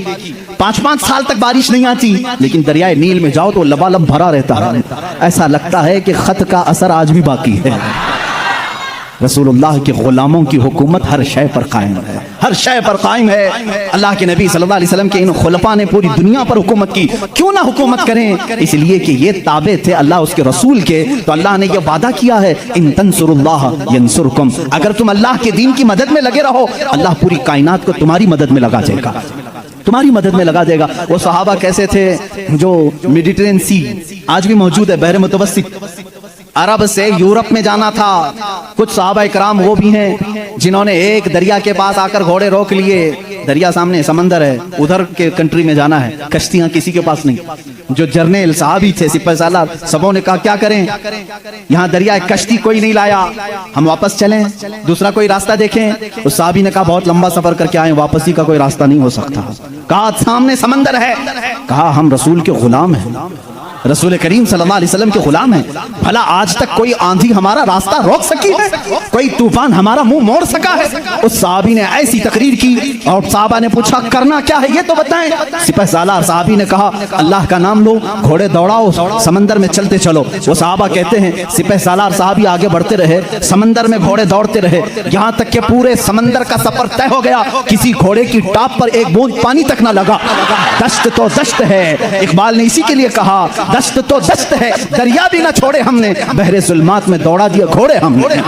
5-5 साल तक बारिश नहीं आती, लेकिन दरिया नील में जाओ तो लबालब भरा रहता है। ऐसा लगता है कि खत का असर आज भी बाकी है। रसूलुल्लाह के गुलामों की हुकूमत हर शय पर कायम है, हर शय पर कायम है। अल्लाह के नबी सल्लल्लाहु अलैहि वसल्लम के इन खुलफा ने पूरी दुनिया पर हुकूमत की। क्यों ना हुकूमत करें, इसलिए कि ये ताबे थे अल्लाह उसके रसूल के। तो अल्लाह ने ये वादा किया है, इन तंसुरुल्लाह यंसुरकुम, अगर तुम अल्लाह के दीन की मदद में लगे रहो, अल्लाह पूरी कायनात को तुम्हारी मदद में लगा देगा, तुम्हारी मदद में लगा देगा। वो सहाबा कैसे थे, जो मेडिटेरियन सी आज भी मौजूद है, बहर मुतवस्सित, अरब से यूरोप में जाना था। कुछ सहाबा इकराम वो भी हैं जिन्होंने एक दरिया के पास आकर घोड़े रोक लिए। दरिया सामने, समंदर है, उधर के कंट्री में जाना है, कश्तियां किसी के पास नहीं। जो जर्नल साहबी थे, सिपाही सालार, सबों ने कहा क्या करें, यहाँ दरिया कश्ती कोई नहीं लाया, हम वापस चलें, दूसरा कोई रास्ता देखें। उस साहबी ने कहा बहुत लंबा सफर करके आए, वापसी का कोई रास्ता नहीं हो सकता। कहा सामने समंदर है, कहा हम रसूल के गुलाम हैं, रसूल करीम सल्लल्लाहु अलैहि वसल्लम के गुलाम हैं। भला आज तक कोई आंधी हमारा रास्ता रोक सकी है, कोई तूफान हमारा मुंह मोड़ सका है? उस साहबी ने ऐसी तकरीर की और साहबा ने पूछा करना क्या है ये तो बताएं। सिपाही सालार साहबी ने कहा अल्लाह का नाम लो, घोड़े दौड़ाओ, समंदर में चलते चलो। वो साहबा कहते हैं सिपाही सालार साहबी आगे बढ़ते रहे, समंदर में घोड़े दौड़ते रहे, यहाँ तक के पूरे समंदर का सफर तय हो गया, किसी घोड़े की टाप पर एक बूंद पानी तक न लगा। दश्त तो दश्त है, इकबाल ने इसी के लिए कहा दश्त तो दश्त है, दरिया भी ना छोड़े हमने, बहरे जुल्मात में दौड़ा दिया घोड़े हमने।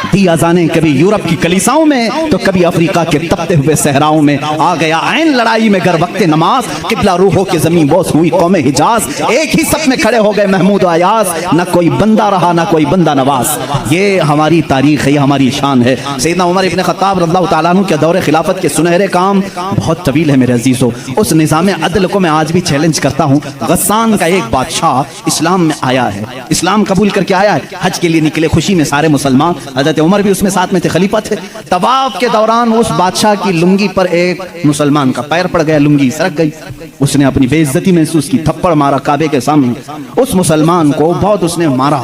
दी अज़ानें कभी यूरोप की कलीसाओं में तो कभी अफ्रीका के तपते हुए सहराओं में। आ गया ऐन लड़ाई में गर वक्ते नमाज, किबला रूहों की जमीन बोस हुई कौमे हिजाज। एक ही सफ में खड़े हो गए महमूद अयाज, न कोई बंदा रहा न कोई बंदा नवाज। ये हमारी तारीख है, ये हमारी शान है। सैयदना उमर इब्न खत्ताब रज़ियल्लाहु ताला अन्हु के दौरे खिलाफत के सुनहरे काम बहुत तवील है मेरे अजीजों। उस निज़ाम अदल को मैं आज भी चैलेंज करता हूँ। गस्सान का एक बादशाह इस्लाम में आया है, इस्लाम कबूल करके आया है, हज के लिए निकले खुशी में सारे मुसलमान, हजरत उमर भी उसमें साथ में थे, खलीफा थे। तवाफ के दौरान उस बादशाह की लुंगी पर एक मुसलमान का पैर पड़ गया, लुंगी सरक गई, उसने अपनी बेइज्जती महसूस की, थप्पड़ मारा काबे के सामने। उस मुसलमान को बहुत उसने मारा,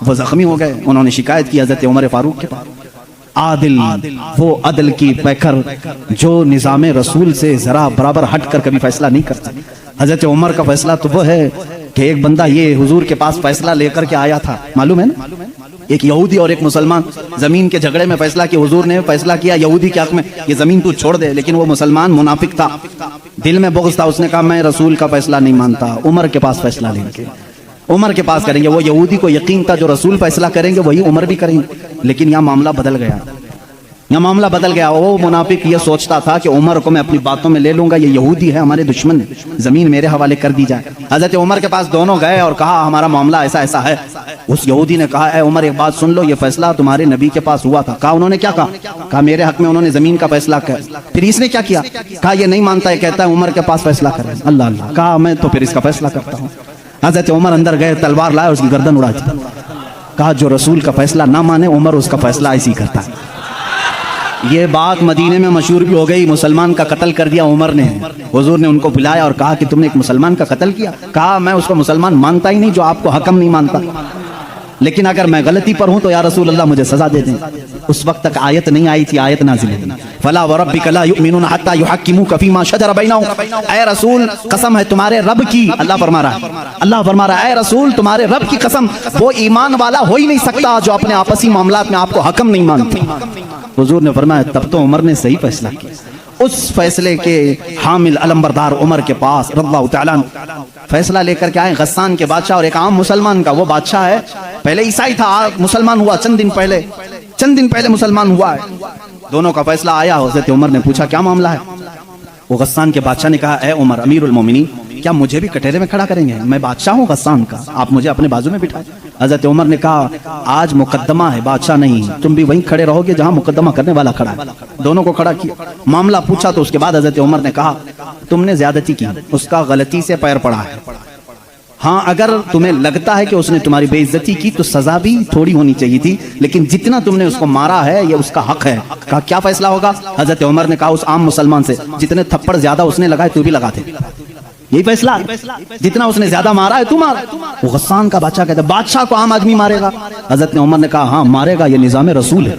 वो जख्मी हो गए। उन्होंने शिकायत की हजरत उमर फारूक के पास। आदिल, वो अदल की पैकर जो निज़ाम रसूल से जरा बराबर हट कर कभी फैसला नहीं करता। हजरत उमर का फैसला तो वो है कि एक बंदा ये हुजूर के पास फैसला लेकर के आया था, मालूम है ना, एक यहूदी और एक मुसलमान जमीन के झगड़े में फैसला किया। हुजूर ने फैसला किया यहूदी के हक में, ये जमीन तू छोड़ दे, लेकिन वो मुसलमान मुनाफिक था, दिल में बुग़्ज़ था, उसने कहा मैं रसूल का फैसला नहीं मानता, उमर के पास फैसला लेंगे, उमर के पास करेंगे। वो यहूदी को यकीन था जो रसूल फैसला करेंगे वही उमर भी करेंगे, लेकिन यहाँ मामला बदल गया। यह मामला बदल गया। वो मुनाफिक ये सोचता था कि उमर को मैं अपनी बातों में ले लूंगा, ये यहूदी है, हमारे दुश्मन है, जमीन मेरे हवाले कर दी जाए। हजरत उमर के पास दोनों गए और कहा हमारा मामला ऐसा ऐसा है। उस यहूदी ने कहा, ए उमर एक बात सुन लो, ये फैसला तुम्हारे नबी के पास हुआ था। कहा उन्होंने क्या कहा? मेरे हक में उन्होंने जमीन का फैसला किया। फिर इसने क्या किया? कहा ये नहीं मानता है, कहता है उमर के पास फैसला करे। अल्लाह अल्लाह। कहा मैं तो फिर इसका फैसला करता हूँ। हजरत उमर अंदर गए, तलवार लाए, उसकी गर्दन उड़ा दी। कहा जो रसूल का फैसला ना माने उमर उसका फैसला ऐसी करता है। ये बात मदीने में मशहूर भी हो गई। मुसलमान का कत्ल कर दिया उमर ने। हुजूर ने उनको बुलाया और कहा कि तुमने एक मुसलमान का कत्ल किया। कहा मैं उसको मुसलमान मानता ही नहीं जो आपको हकम नहीं मानता, लेकिन अगर मैं गलती पर हूं तो या रसूल अल्लाह मुझे सजा दे दें। उस वक्त तक आयत नहीं आई थी, आयत नाज़िल हुई, फला व रब्बिका ला युमिनूना हत्ता युहक्किमूका फीमा शजरा बैनहुम। ऐ रसूल कसम है तुम्हारे रब की, अल्लाह फरमा रहा है, अल्लाह फरमा रहा है, ऐ रसूल तुम्हारे रब की कसम, वो ईमान वाला हो ही नहीं सकता जो अपने आपसी मामलात में आपको हकम नहीं मानता। हुजूर ने फरमाया तब तो उमर ने सही फैसला किया। उस फैसले के हामिल अलंबरदार उमर के पास रज़ियल्लाहु तआला अन्हु फैसला लेकर के आए गस्सान के बादशाह और एक आम मुसलमान का। वो बादशाह है, पहले ईसाई था, मुसलमान हुआ चंद दिन पहले मुसलमान हुआ है। दोनों का फैसला आया। हज़रत उमर ने पूछा क्या मामला है? वो गस्सान के बादशाह ने कहा, ए उमर अमीरुल मोमिनीन, क्या मुझे भी कटहरे में खड़ा करेंगे? मैं बादशाह हूँ गस्सान का, आप मुझे अपने बाजू में बिठाएं। हज़रत उमर ने कहा आज मुकद्दमा है, बादशाह नहीं, तुम भी वहीं खड़े रहोगे जहाँ मुकद्दमा करने वाला खड़ा है। दोनों को खड़ा किया, मामला पूछा तो उसके बाद हज़रत उमर ने कहा तुमने ज्यादती की, उसका गलती से पैर पड़ा है। हाँ अगर तुम्हें लगता है कि उसने तुम्हारी बेइज्जती की तो सजा भी थोड़ी होनी चाहिए थी, लेकिन जितना तुमने उसको मारा है ये उसका हक है। कहा क्या फैसला होगा? हज़रत उमर ने कहा उस आम मुसलमान से जितने थप्पड़ ज्यादा उसने लगाए तू भी लगा दे, यही फैसला, जितना उसने ज्यादा मारा है तू मार। वो गस्सान का बादशाह कहता बादशाह को आम आदमी मारेगा? हज़रत उमर ने कहा हाँ मारेगा, ये निज़ाम रसूल है,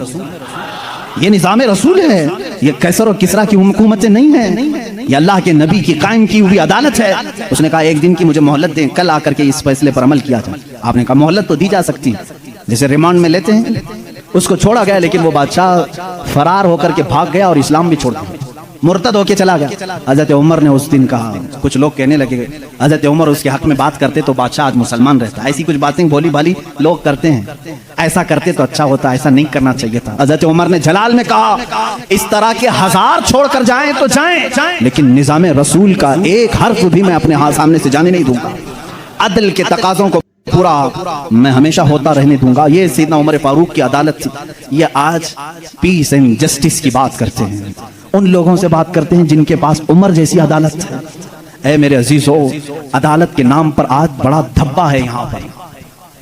ये निज़ाम रसूल है, ये कैसर और किसरा की हुकूमतें नहीं है, ये अल्लाह के नबी की कायम की हुई अदालत है। उसने कहा एक दिन की मुझे मोहलत दें, कल आकर के इस फैसले पर अमल किया जाए। आपने कहा मोहलत तो दी जा सकती है, जैसे रिमांड में लेते हैं। उसको छोड़ा गया, लेकिन वो बादशाह फरार होकर के भाग गया और इस्लाम भी छोड़ दिया, मुर्तद होके चला गया। हज़रत उमर ने उस दिन कहा, कुछ लोग कहने लगे हज़रत उमर उसके हक में बात करते तो बादशाह आज मुसलमान रहता। ऐसी कुछ बातें भोली भाली लोग करते हैं, ऐसा करते तो अच्छा होता, ऐसा नहीं करना चाहिए था। हज़रत उमर ने जलाल में कहा इस तरह के 1000 छोड़कर जाएं तो जाएं, लेकिन निज़ाम रसूल का एक हर्फ भी मैं अपने हाथ सामने से जाने नहीं दूंगा। अदल के तकाज़ों को पूरा मैं हमेशा होता रहने दूंगा। ये सैयदना उमर फारूक की अदालत थी। ये आज पीस एंड जस्टिस की बात करते हैं, उन लोगों से बात करते हैं जिनके पास उमर जैसी अदालत है। ऐ मेरे अजीजों, अदालत के नाम पर आज बड़ा धब्बा है। यहाँ पर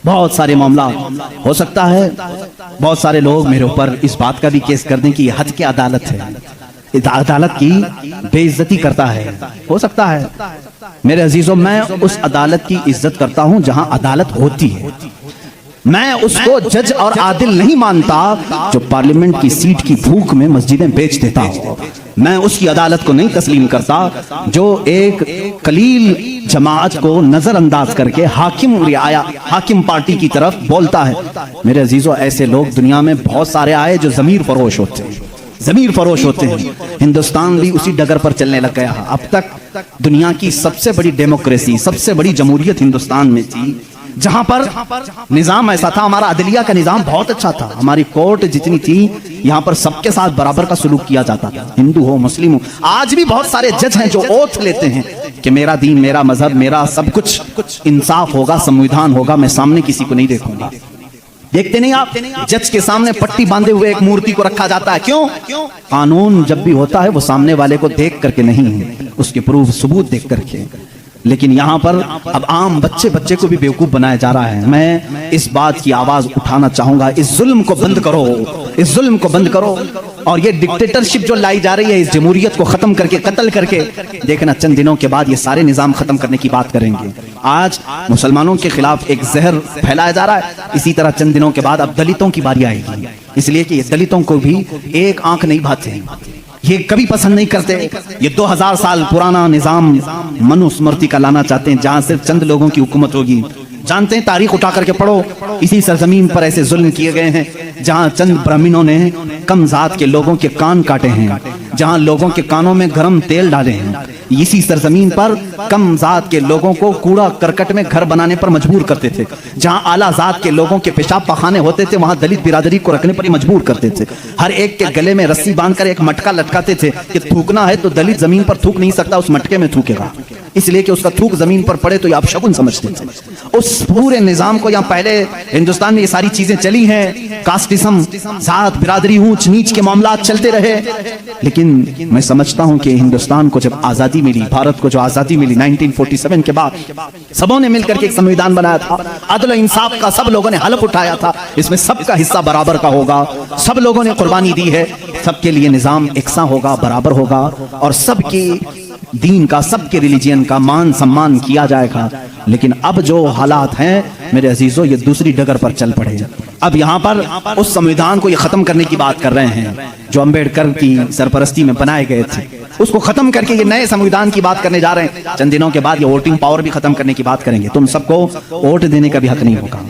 बहुत सारे मामला हो सकता है, बहुत सारे लोग मेरे ऊपर इस बात का भी केस कर दें कि ये हद की अदालत है, अदालत की बेइज्जती करता है। हो सकता है मेरे अजीजों, मैं उस अदालत की इज्जत करता हूं जहां अदालत होती है। मैं उसको जज और आदिल नहीं मानता जो पार्लियामेंट की सीट की भूख में मस्जिदें बेच देता हो। मैं उसकी अदालत को नहीं तस्लीम करता जो एक कलील जमात को नजरअंदाज करके हाकिम रियाया, हाकिम पार्टी की तरफ बोलता है। मेरे अजीजों, ऐसे लोग दुनिया में बहुत सारे आए जो जमीर फरोश होते हैं, जमीर फरोश होते हैं। हिंदुस्तान भी उसी डगर पर चलने लग गया। अब तक दुनिया की सबसे बड़ी डेमोक्रेसी, सबसे बड़ी जमहूरियत हिंदुस्तान में थी, जहां पर निजाम ऐसा था। हमारा अदलिया का निजाम बहुत अच्छा था, हमारी कोर्ट जितनी थी यहाँ पर सबके साथ बराबर का सलूक किया जाता था, हिंदू हो मुस्लिम हो। आज भी बहुत सारे जज हैं जो ओथ लेते हैं कि मेरा दीन, मेरा मजहब, मेरा सब कुछ इंसाफ होगा, संविधान होगा, मैं सामने किसी को नहीं देखूंगा। देखते नहीं आप, जज के सामने पट्टी बांधे हुए एक मूर्ति को रखा जाता है। क्यों? कानून जब भी होता है वो सामने वाले को देख करके नहीं, उसके प्रूफ सबूत देख करके। लेकिन यहाँ पर अब आम बच्चे को भी बेवकूफ बनाया जा रहा है। मैं इस बात की आवाज उठाना चाहूंगा, इस जुल्म को बंद करो, इस जुल्म को बंद करो। और ये डिक्टेटरशिप जो लाई जा रही है, इस जमहूरियत को खत्म करके, कत्ल करके, देखना चंद दिनों के बाद ये सारे निजाम खत्म करने की बात करेंगे। आज मुसलमानों के खिलाफ एक जहर फैलाया जा रहा है, इसी तरह चंद दिनों के बाद अब दलितों की बारी आएगी। इसलिए कि ये दलितों को भी एक आंख नहीं भाते, ये कभी पसंद नहीं करते। ये 2000 साल पुराना निजाम मनुस्मृति का लाना चाहते हैं, जहां सिर्फ चंद लोगों की हुकूमत होगी। जानते हैं, तारीख उठा करके पढ़ो, इसी सरजमीन पर ऐसे जुल्म किए गए हैं जहां चंद ब्राह्मणों ने कम जात के लोगों के कान काटे हैं, जहां लोगों के कानों में गरम तेल डाले हैं, इसी सरजमीन पर कम जात के लोगों को कूड़ा करकट में घर बनाने पर मजबूर करते थे। जहां आला जात के लोगों के पेशाब पखाने होते थे वहां दलित बिरादरी को रखने पर ही मजबूर करते थे। हर एक के गले में रस्सी बांधकर एक मटका लटकाते थे कि थूकना है तो दलित जमीन पर थूक नहीं सकता, उस मटके में थूकेगा, इसलिए कि उसका थूक जमीन पर पड़े तो ये आप शगुन समझते थे। उस पूरे निजाम को, यहाँ पहले हिंदुस्तान में ये सारी चीजें चली हैं, कास्टिज्म, जात बिरादरी, ऊंच नीच के मामला चलते रहे। लेकिन मैं समझता हूं कि हिंदुस्तान को जब आजादी मिली, भारत को जो आजादी मिली 1947 के बाद, सबों ने मिलकर के एक संविधान बनाया था, अदल इंसाफ का सब लोगों ने हलफ उठाया था, इसमें सबका हिस्सा बराबर का होगा, सब लोगों ने कुर्बानी दी है, सबके लिए निजाम एकसा होगा, बराबर होगा और सबकी दीन का, सबके रिलीजियन का मान सम्मान किया जाएगा। लेकिन अब जो हालात हैं मेरे अजीजों, ये दूसरी डगर पर चल पड़े। अब यहाँ पर उस संविधान को ये खत्म करने की बात कर रहे हैं जो अंबेडकर की सरपरस्ती में बनाए गए थे, उसको खत्म करके ये नए संविधान की बात करने जा रहे हैं। चंद दिनों के बाद ये वोटिंग पावर भी खत्म करने की बात करेंगे। तुम सबको वोट देने का भी हक नहीं होगा,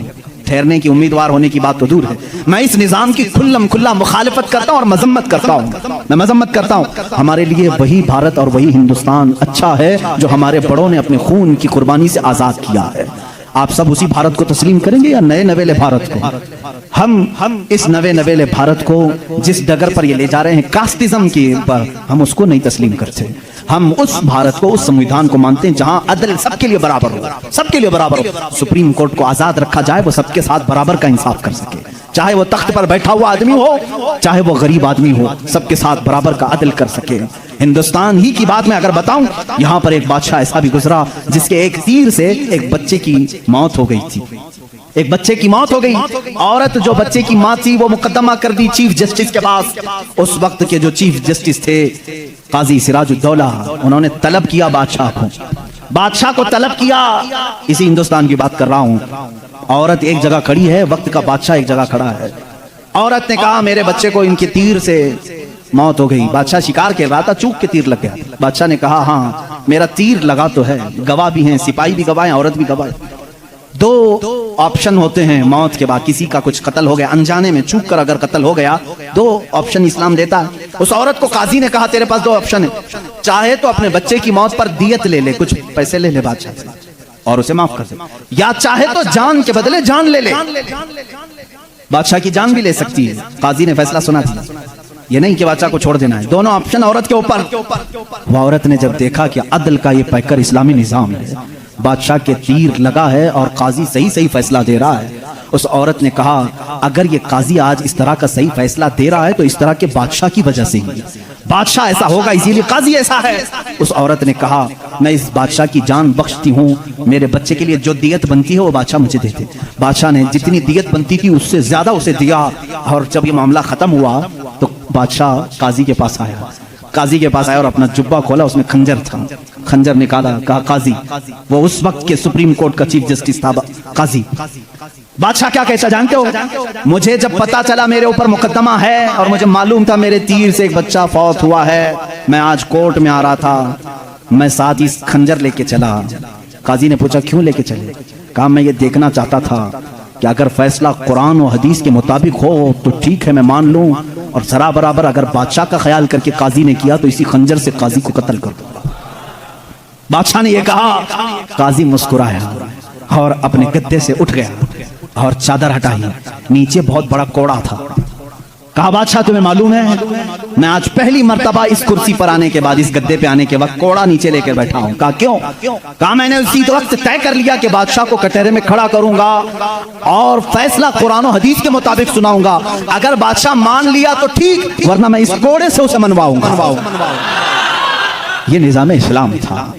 ठहरने की, उम्मीदवार होने की बात तो दूर है। मैं इस निजाम की खुल्लम खुल्ला मुखालिफत करता हूं और मजम्मत करता हूं, मैं मजम्मत करता हूं। हमारे लिए वही भारत और वही हिंदुस्तान अच्छा है जो हमारे बड़ों ने अपने खून की कुर्बानी से आजाद किया है। आप सब उसी भारत को तस्लीम करेंगे या नए नवेले भारत को? हम इस नवे नवेले भारत को जिस डगर पर ये ले जा रहे हैं कास्टिज्म के ऊपर, हम उसको नहीं तस्लीम करते। हम उस भारत को, उस संविधान को मानते हैं जहां अदल सबके लिए बराबर हो, सबके लिए बराबर हो। सुप्रीम कोर्ट को आजाद रखा जाए, वो सबके साथ बराबर का इंसाफ कर सके, चाहे वो तख्त पर बैठा हुआ आदमी हो, चाहे वो गरीब आदमी हो, सबके साथ बराबर का अदल कर सके। हिंदुस्तान ही की बात मैं अगर बताऊं, यहां पर एक बादशाह ऐसा भी गुजरा जिसके एक तीर से एक बच्चे की मौत हो गई थी, एक बच्चे की मौत हो गई। औरत जो बच्चे की मां थी वो मुकदमा कर दी चीफ जस्टिस के पास। उस वक्त के जो चीफ जस्टिस थे काजी सिराजुद्दौला, उन्होंने तलब किया बादशाह को तलब किया। इसी हिंदुस्तान की बात कर रहा हूं। औरत एक जगह खड़ी है, वक्त का बादशाह एक जगह खड़ा है। औरत ने कहा मेरे बच्चे को इनके तीर से मौत हो गई। बादशाह शिकार खेल रहा था, चूक के तीर लग गया। बादशाह ने कहा हाँ मेरा तीर लगा तो है, गवाह भी हैं, सिपाही भी गवाह हैं, औरत भी गवाह है। दो ऑप्शन होते हैं मौत के बाद, किसी का कुछ कत्ल हो गया अनजाने में, चूक कर अगर कत्ल हो गया, दो ऑप्शन इस्लाम देता है। उस औरत को काजी ने कहा तेरे पास दो ऑप्शन है, चाहे तो अपने बच्चे की मौत पर दियत ले ले, कुछ पैसे ले ले बादशाह से और उसे माफ कर दे, या चाहे तो जान के बदले जान ले ले। बादशाह की जान भी ले सकती है। काजी ने फैसला सुना दिया, ये नहीं कि बादशाह को छोड़ देना है। दोनों ऑप्शन औरत के ऊपर। वो औरत ने जब देखा कि अदल का ये पैकर इस्लामी निजाम है, बादशाह के तीर लगा है और काजी सही सही फैसला दे रहा है, उस औरत ने कहा अगर ये काजी आज इस तरह का सही फैसला दे रहा है तो इस तरह के बादशाह की वजह से ही, बादशाह ऐसा होगा इसीलिए काजी ऐसा है। उस औरत ने कहा मैं इस बादशाह की जान बख्शती हूँ, मेरे बच्चे के लिए जो दियत बनती है वो बादशाह मुझे दे दे। बादशाह ने जितनी दियत बनती थी उससे ज्यादा उसे दिया। और जब ये मामला खत्म हुआ तो बादशाह काजी के पास आया, काजी के पास आया और अपना जुब्बा खोला, उसमें खंजर था, खंजर निकाला, कहा काजी, वो उस वक्त के सुप्रीम कोर्ट का चीफ जस्टिस था काजी। बादशाह क्या कहता जानते हो, मुझे जब पता चला मेरे ऊपर मुकदमा है और मुझे मालूम था मेरे तीर से एक बच्चा फौत हुआ है, मैं आज कोर्ट में आ रहा था, मैं साथ ही खंजर लेके चला। काजी ने पूछा क्यों लेके चले? कहा मैं ये देखना चाहता था कि अगर फैसला कुरान और हदीस के मुताबिक हो तो ठीक है मैं मान लूं, और जरा बराबर अगर बादशाह का ख्याल करके काजी ने किया तो इसी खंजर से काजी को कत्ल कर दो। बादशाह ने यह कहा, काजी मुस्कुराया और अपने गद्दे से उठ गया और चादर हटाई, नीचे बहुत बड़ा कोड़ा था। कहा बादशाह तुम्हें मालूम है मैं आज पहली मर्तबा इस कुर्सी पर आने के बाद, इस गद्दे पे आने के वक्त कोड़ा नीचे लेकर बैठा हूं। कहा क्यों? कहा मैंने उसी वक्त तय कर लिया कि बादशाह को कटहरे में खड़ा करूंगा और फैसला कुरान और हदीस के मुताबिक सुनाऊंगा। अगर बादशाह मान लिया तो ठीक, वरना मैं इस कोड़े से उसे मनवाऊंगा। ये निजाम इस्लाम था,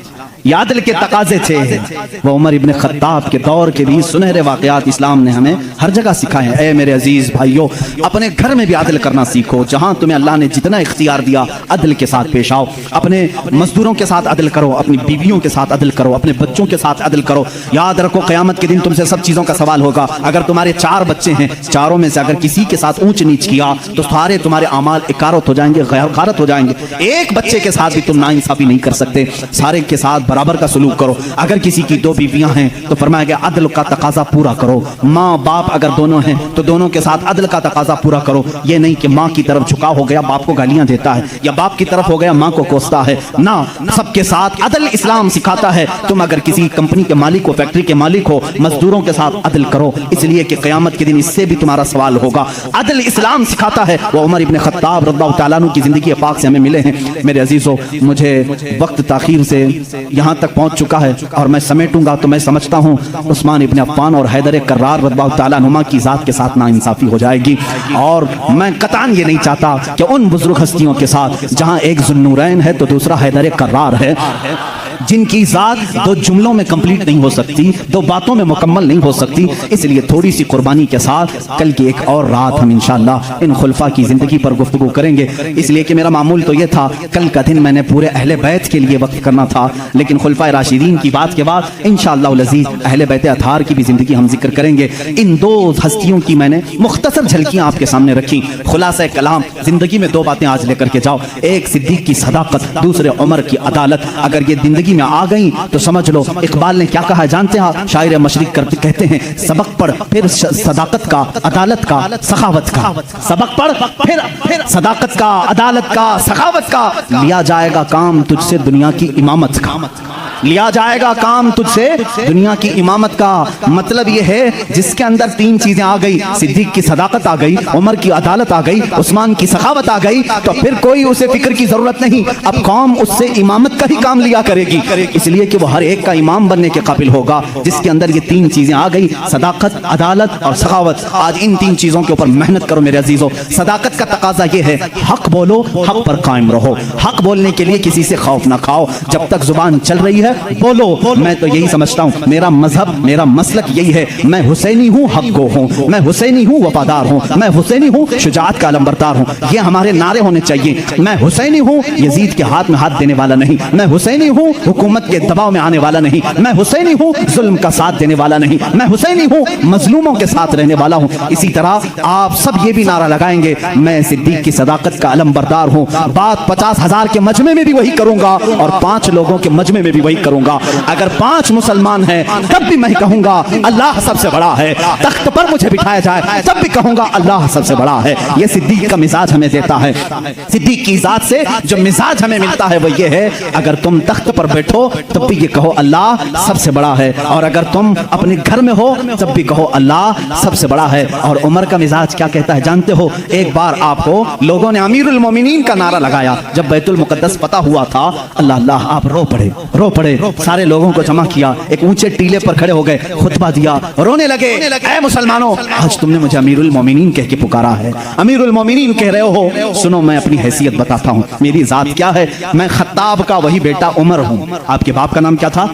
यादल के तकाजे थे। वो उमर इब्ने खत्ताब के दौर के भी सुनहरे वाकयात इस्लाम ने हमें हर जगह सिखाए हैं। ऐ मेरे अजीज भाइयों, अपने घर में भी आदल करना सीखो। जहां तुम्हें अल्लाह ने जितना इख्तियार दिया अदल के साथ पेश आओ। अपने मजदूरों के साथ अदल करो, अपनी बीवियों के साथ अदल करो, अपने बच्चों के साथ अदल करो। याद रखो क़यामत के दिन तुमसे सब चीज़ों का सवाल होगा। अगर तुम्हारे 4 बच्चे हैं, चारों में से अगर किसी के साथ ऊंच नीच किया तो सारे तुम्हारे अमाल इकारत हो जाएंगे, गैरकारत हो जाएंगे। एक बच्चे के साथ भी तुम नाइंसाफी नहीं कर सकते, सारे के साथ बराबर का सलूक करो। अगर किसी की 2 बीवियां हैं तो फरमाया गया अदल का तकाजा पूरा करो। माँ बाप अगर दोनों हैं तो दोनों के साथ अदल का तकाजा पूरा करो। ये नहीं कि माँ की तरफ झुकाव हो गया बाप को गालियां देता है, या बाप की तरफ हो गया माँ को कोसता है। ना, सबके साथ अदल इस्लाम सिखाता है। तुम अगर किसी कंपनी के मालिक हो, फैक्ट्री के मालिक हो, मजदूरों के साथ अदल करो, इसलिए कि क़यामत के दिन इससे भी तुम्हारा सवाल होगा। अदल इस्लाम सिखाता है। वो उमर इब्न खत्ताब रज़ियल्लाहु तआला अन्हु की जिंदगी पाक से हमें मिले हैं। मेरे अजीजों, मुझे वक्त ताखीर से यहाँ तक पहुँच चुका है और मैं समेटूंगा तो मैं समझता हूँ उस्मान इब्न अफ़्फ़ान और हैदर कर्रार रज़ियल्लाहु तआला अन्हुमा की ज़ात के साथ नाइंसाफ़ी हो जाएगी। और मैं कतान ये नहीं चाहता कि उन बुजुर्ग हस्तियों के साथ जहाँ एक ज़ुन्नूरैन है तो दूसरा हैदर कर्रार है, जिनकी ज़ात 2 जुमलों में कंप्लीट नहीं हो सकती, 2 बातों में मुकम्मल नहीं हो सकती। इसलिए थोड़ी सी कुर्बानी के साथ कल की एक और रात हम इंशाअल्लाह इन खुलफा की ज़िंदगी पर गुफ्तगू करेंगे। इसलिए कि मेरा मामूल तो ये था कल का दिन मैंने पूरे अहले बैत के लिए वक्त करना था, लेकिन खुलफा राशिदीन की बात के बाद इंशाअल्लाह अज़ीज़ अहले बैत अताहार की भी ज़िंदगी हम जिक्र करेंगे। इन 2 हस्तियों की मैंने मुख्तसर झलकियाँ आपके सामने रखी। खुलासा कलाम, ज़िंदगी में 2 बातें आज लेकर के जाओ, एक सिद्दीक की सदाकत, दूसरे उमर की अदालत। अगर ये जिंदगी में आ गई तो समझ लो इकबाल ने क्या कहा जानते हैं? शायर मशरिक करते कहते हैं सबक पढ़ फिर सदाकत का, अदालत का, सखावत का। सबक पढ़ फिर सदाकत का, अदालत का, सखावत का। लिया जाएगा काम तुझसे दुनिया की इमामत का, लिया जाएगा काम तुझसे दुनिया की इमामत का। मतलब ये है जिसके अंदर 3 चीजें आ गई, सिद्दीक की सदाकत आ गई, उमर की अदालत आ गई, उस्मान की सखावत आ गई, तो फिर कोई उसे फिक्र की जरूरत नहीं। अब कौम उससे इमामत का ही काम लिया करेगी, इसलिए कि वो हर एक का इमाम बनने के काबिल होगा जिसके अंदर ये 3 चीजें आ गई, सदाकत, अदालत और सखावत। आज इन 3 चीजों के ऊपर मेहनत करो मेरे अजीजों। सदाकत का तकाजा ये है हक बोलो, हक पर कायम रहो। हक बोलने के लिए किसी से खौफ ना खाओ, जब तक जुबान चल रही है बोलो। मैं तो यही समझता हूँ, मेरा मजहब, मेरा मसलक यही है। मैं हुसैनी हूँ, हक गो हूँ, मैं हुसैनी हूँ, वफादार हूँ, मैं हुसैनी हूँ, शुजाअत का अलंबरदार हूँ। ये हमारे नारे होने चाहिए। मैं हुसैनी हूँ, यजीद के हाथ में हाथ देने वाला नहीं। मैं हुसैनी हूँ, हुकूमत के दबाव में आने वाला नहीं। मैं हुसैनी हूँ, जुल्म का साथ देने वाला नहीं। मैं हुसैनी हूँ, मजलूमों के साथ रहने वाला हूँ। इसी तरह आप सब ये भी नारा लगाएंगे, मैं सिद्दीक की सदाकत का अलंबरदार हूँ। बात 50,000 के मजमे में भी वही करूंगा और 5 लोगों के मजमे में भी वही करूंगा। अगर 5 मुसलमान हैं तब भी मैं कहूंगा अल्लाह सबसे बड़ा है। तख्त पर मुझे बिठाया जाए तब भी कहूंगा अल्लाह सबसे बड़ा है। ये सिद्दीक का मिजाज हमें देता है। सिद्दीक की जात से जो मिजाज हमें मिलता है वो ये है, अगर तुम तख्त पर बैठो तब भी ये कहो अल्लाह सबसे बड़ा है, और अगर तुम अपने घर में हो तब भी कहो अल्लाह सबसे बड़ा है। और उमर का मिजाज क्या कहता है जानते हो? एक बार आपको लोगों ने अमीरुल मोमिनीन का नारा लगाया जब बैतुल मुकद्दस फतह हुआ था। अल्लाह अल्लाह, आप रो पड़े। सारे लोगों को जमा किया, एक ऊंचे टीले पर खड़े हो गए, खुतबा दिया, रोने लगे। ऐ मुसलमानों, आज तुमने मुझे अमीरुल मोमिनीन कह के पुकारा है, अमीरुल मोमिनीन कह रहे हो। सुनो, मैं अपनी हैसियत बताता हूँ, मेरी जात क्या है। मैं खत्ताब का वही बेटा उमर हूँ। आपके बाप का नाम क्या था?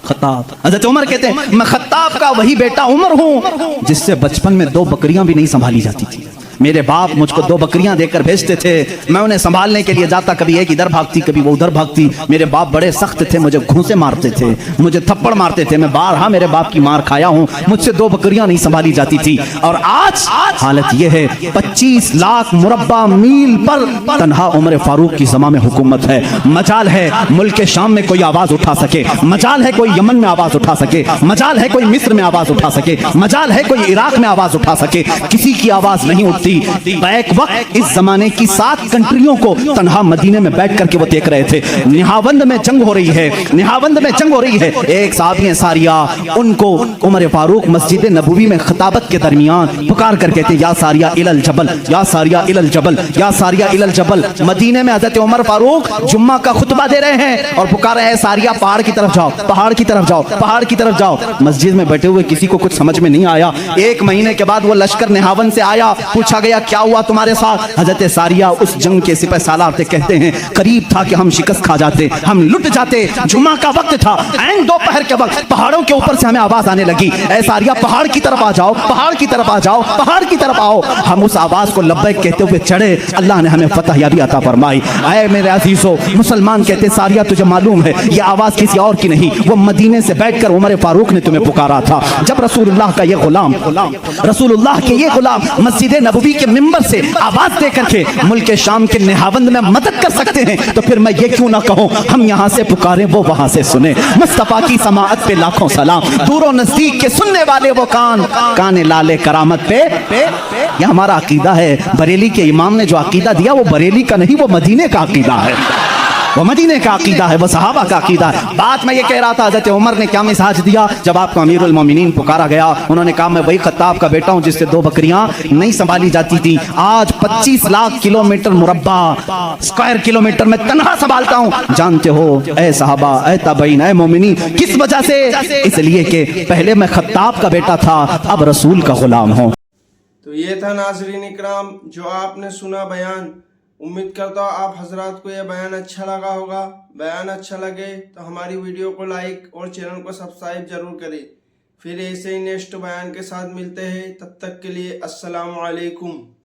खत्ताब। हज़रत उमर कहते हैं मैं खत्ताब का वही बेटा उमर हूँ जिससे बचपन में 2 बकरियां भी नहीं संभाली जाती थी। मेरे बाप मुझको 2 बकरियां देकर भेजते थे, मैं उन्हें संभालने के लिए जाता, कभी एक इधर भागती कभी वो उधर भागती। मेरे बाप बड़े सख्त थे, मुझे घूंसे मारते थे, मुझे थप्पड़ मारते थे। मैं बारहा मेरे बाप की मार खाया हूं, मुझसे 2 बकरियां नहीं संभाली जाती थी। और आज हालत यह है 25 लाख मुरब्बा मील पर तन्हा उमर फारूक की ज़मा में हुकूमत है। मजाल है मुल्क के शाम में कोई आवाज उठा सके, मजाल है कोई यमन में आवाज उठा सके, मजाल है कोई मिस्र में आवाज उठा सके, मजाल है कोई इराक में आवाज उठा सके। किसी की आवाज नहीं उठती। बैक वक्त इस जमाने की 7 कंट्रियों को तन्हा मदीने में बैठ करके वो देख रहे थे। निहावंद में जंग हो रही है, निहावंद में जंग हो रही है। एक साहबी सारिया, उनको उमर फारूक मस्जिद नबवी में खिताबत के दरमियान पुकार कर कहते या सारिया इलल जबल, या सारिया इलल जबल, या सारिया इलल जबल। मदीने में हज़रत उमर फारूक जुम्मा का खुतबा दे रहे हैं और पुकार रहे हैं सारिया पहाड़ की तरफ जाओ, पहाड़ की तरफ जाओ, पहाड़ की तरफ जाओ। मस्जिद में बैठे हुए किसी को कुछ समझ में नहीं आया। 1 महीने के बाद वो लश्कर निहावन से आया, पूछा गया क्या हुआ तुम्हारे साथ? हजरत सारिया उस जंग के सिपह सालार थे, कहते हैं करीब था कि हम शिकस्त खा जाते, हम लुट जाते। जुम्मा का वक्त था, ऐन दोपहर के वक्त पहाड़ों के ऊपर से हमें आवाज आने लगी, ऐ सारिया पहाड़ की तरफ आ जाओ, पहाड़ की तरफ आ जाओ, पहाड़ की तरफ आओ। हम उस आवाज को लब्बैक कहते हुए चढ़े, अल्लाह ने हमें फतह याबी अता फरमाई। ऐ मेरे अजीजों, मुसलमान कहते सारिया तुझे मालूम है ये आवाज किसी और की नहीं, वो मदीने से बैठकर उमर फारूक ने तुम्हें पुकारा था। जब रसूलुल्लाह का ये गुलाम, रसूलुल्लाह के ये गुलाम मस्जिद नबवी नबी के मिंबर से आवाज दे करके मुल्क शाम के निहावंद में मदद कर सकते हैं, तो फिर मैं ये क्यों ना कहूं, हम यहाँ से पुकारें वो वहां से सुने। मुस्तफा की समाअत पे लाखों सलाम, दूरों नजदीक के सुनने वाले वो कान लाले करामत पे। ये हमारा अकीदा है। बरेली के इमाम ने जो अकीदा दिया वो बरेली का नहीं, वो मदीने का अकीदा है, वो मदीने का अकीदा है, वो सहाबा का अकीदा है। बात मैं ये कह रहा था, हज़रत उमर ने क्या मिजाज दिया जब आपको अमीरुल मोमिनीन पुकारा गया। उन्होंने कहा मैं वही खत्ताब का बेटा हूं जिससे 2 बकरियां नहीं संभाली जाती थी, आज 25 लाख किलोमीटर मुरब्बा स्क्वायर किलोमीटर में तनहा संभालता हूं। जानते हो ऐ सहाबा, ऐ ताबईन, ऐ मोमिनीन, किस वजह से? इसलिए कि पहले मैं खत्ताब का बेटा था, अब रसूल का गुलाम हूं। तो ये था नाज़रीन इकराम जो आपने सुना बयान। उम्मीद करता हूँ आप हजरात को यह बयान अच्छा लगा होगा। बयान अच्छा लगे तो हमारी वीडियो को लाइक और चैनल को सब्सक्राइब जरूर करें। फिर ऐसे ही नेक्स्ट बयान के साथ मिलते हैं, तब तक के लिए अस्सलाम वालेकुम।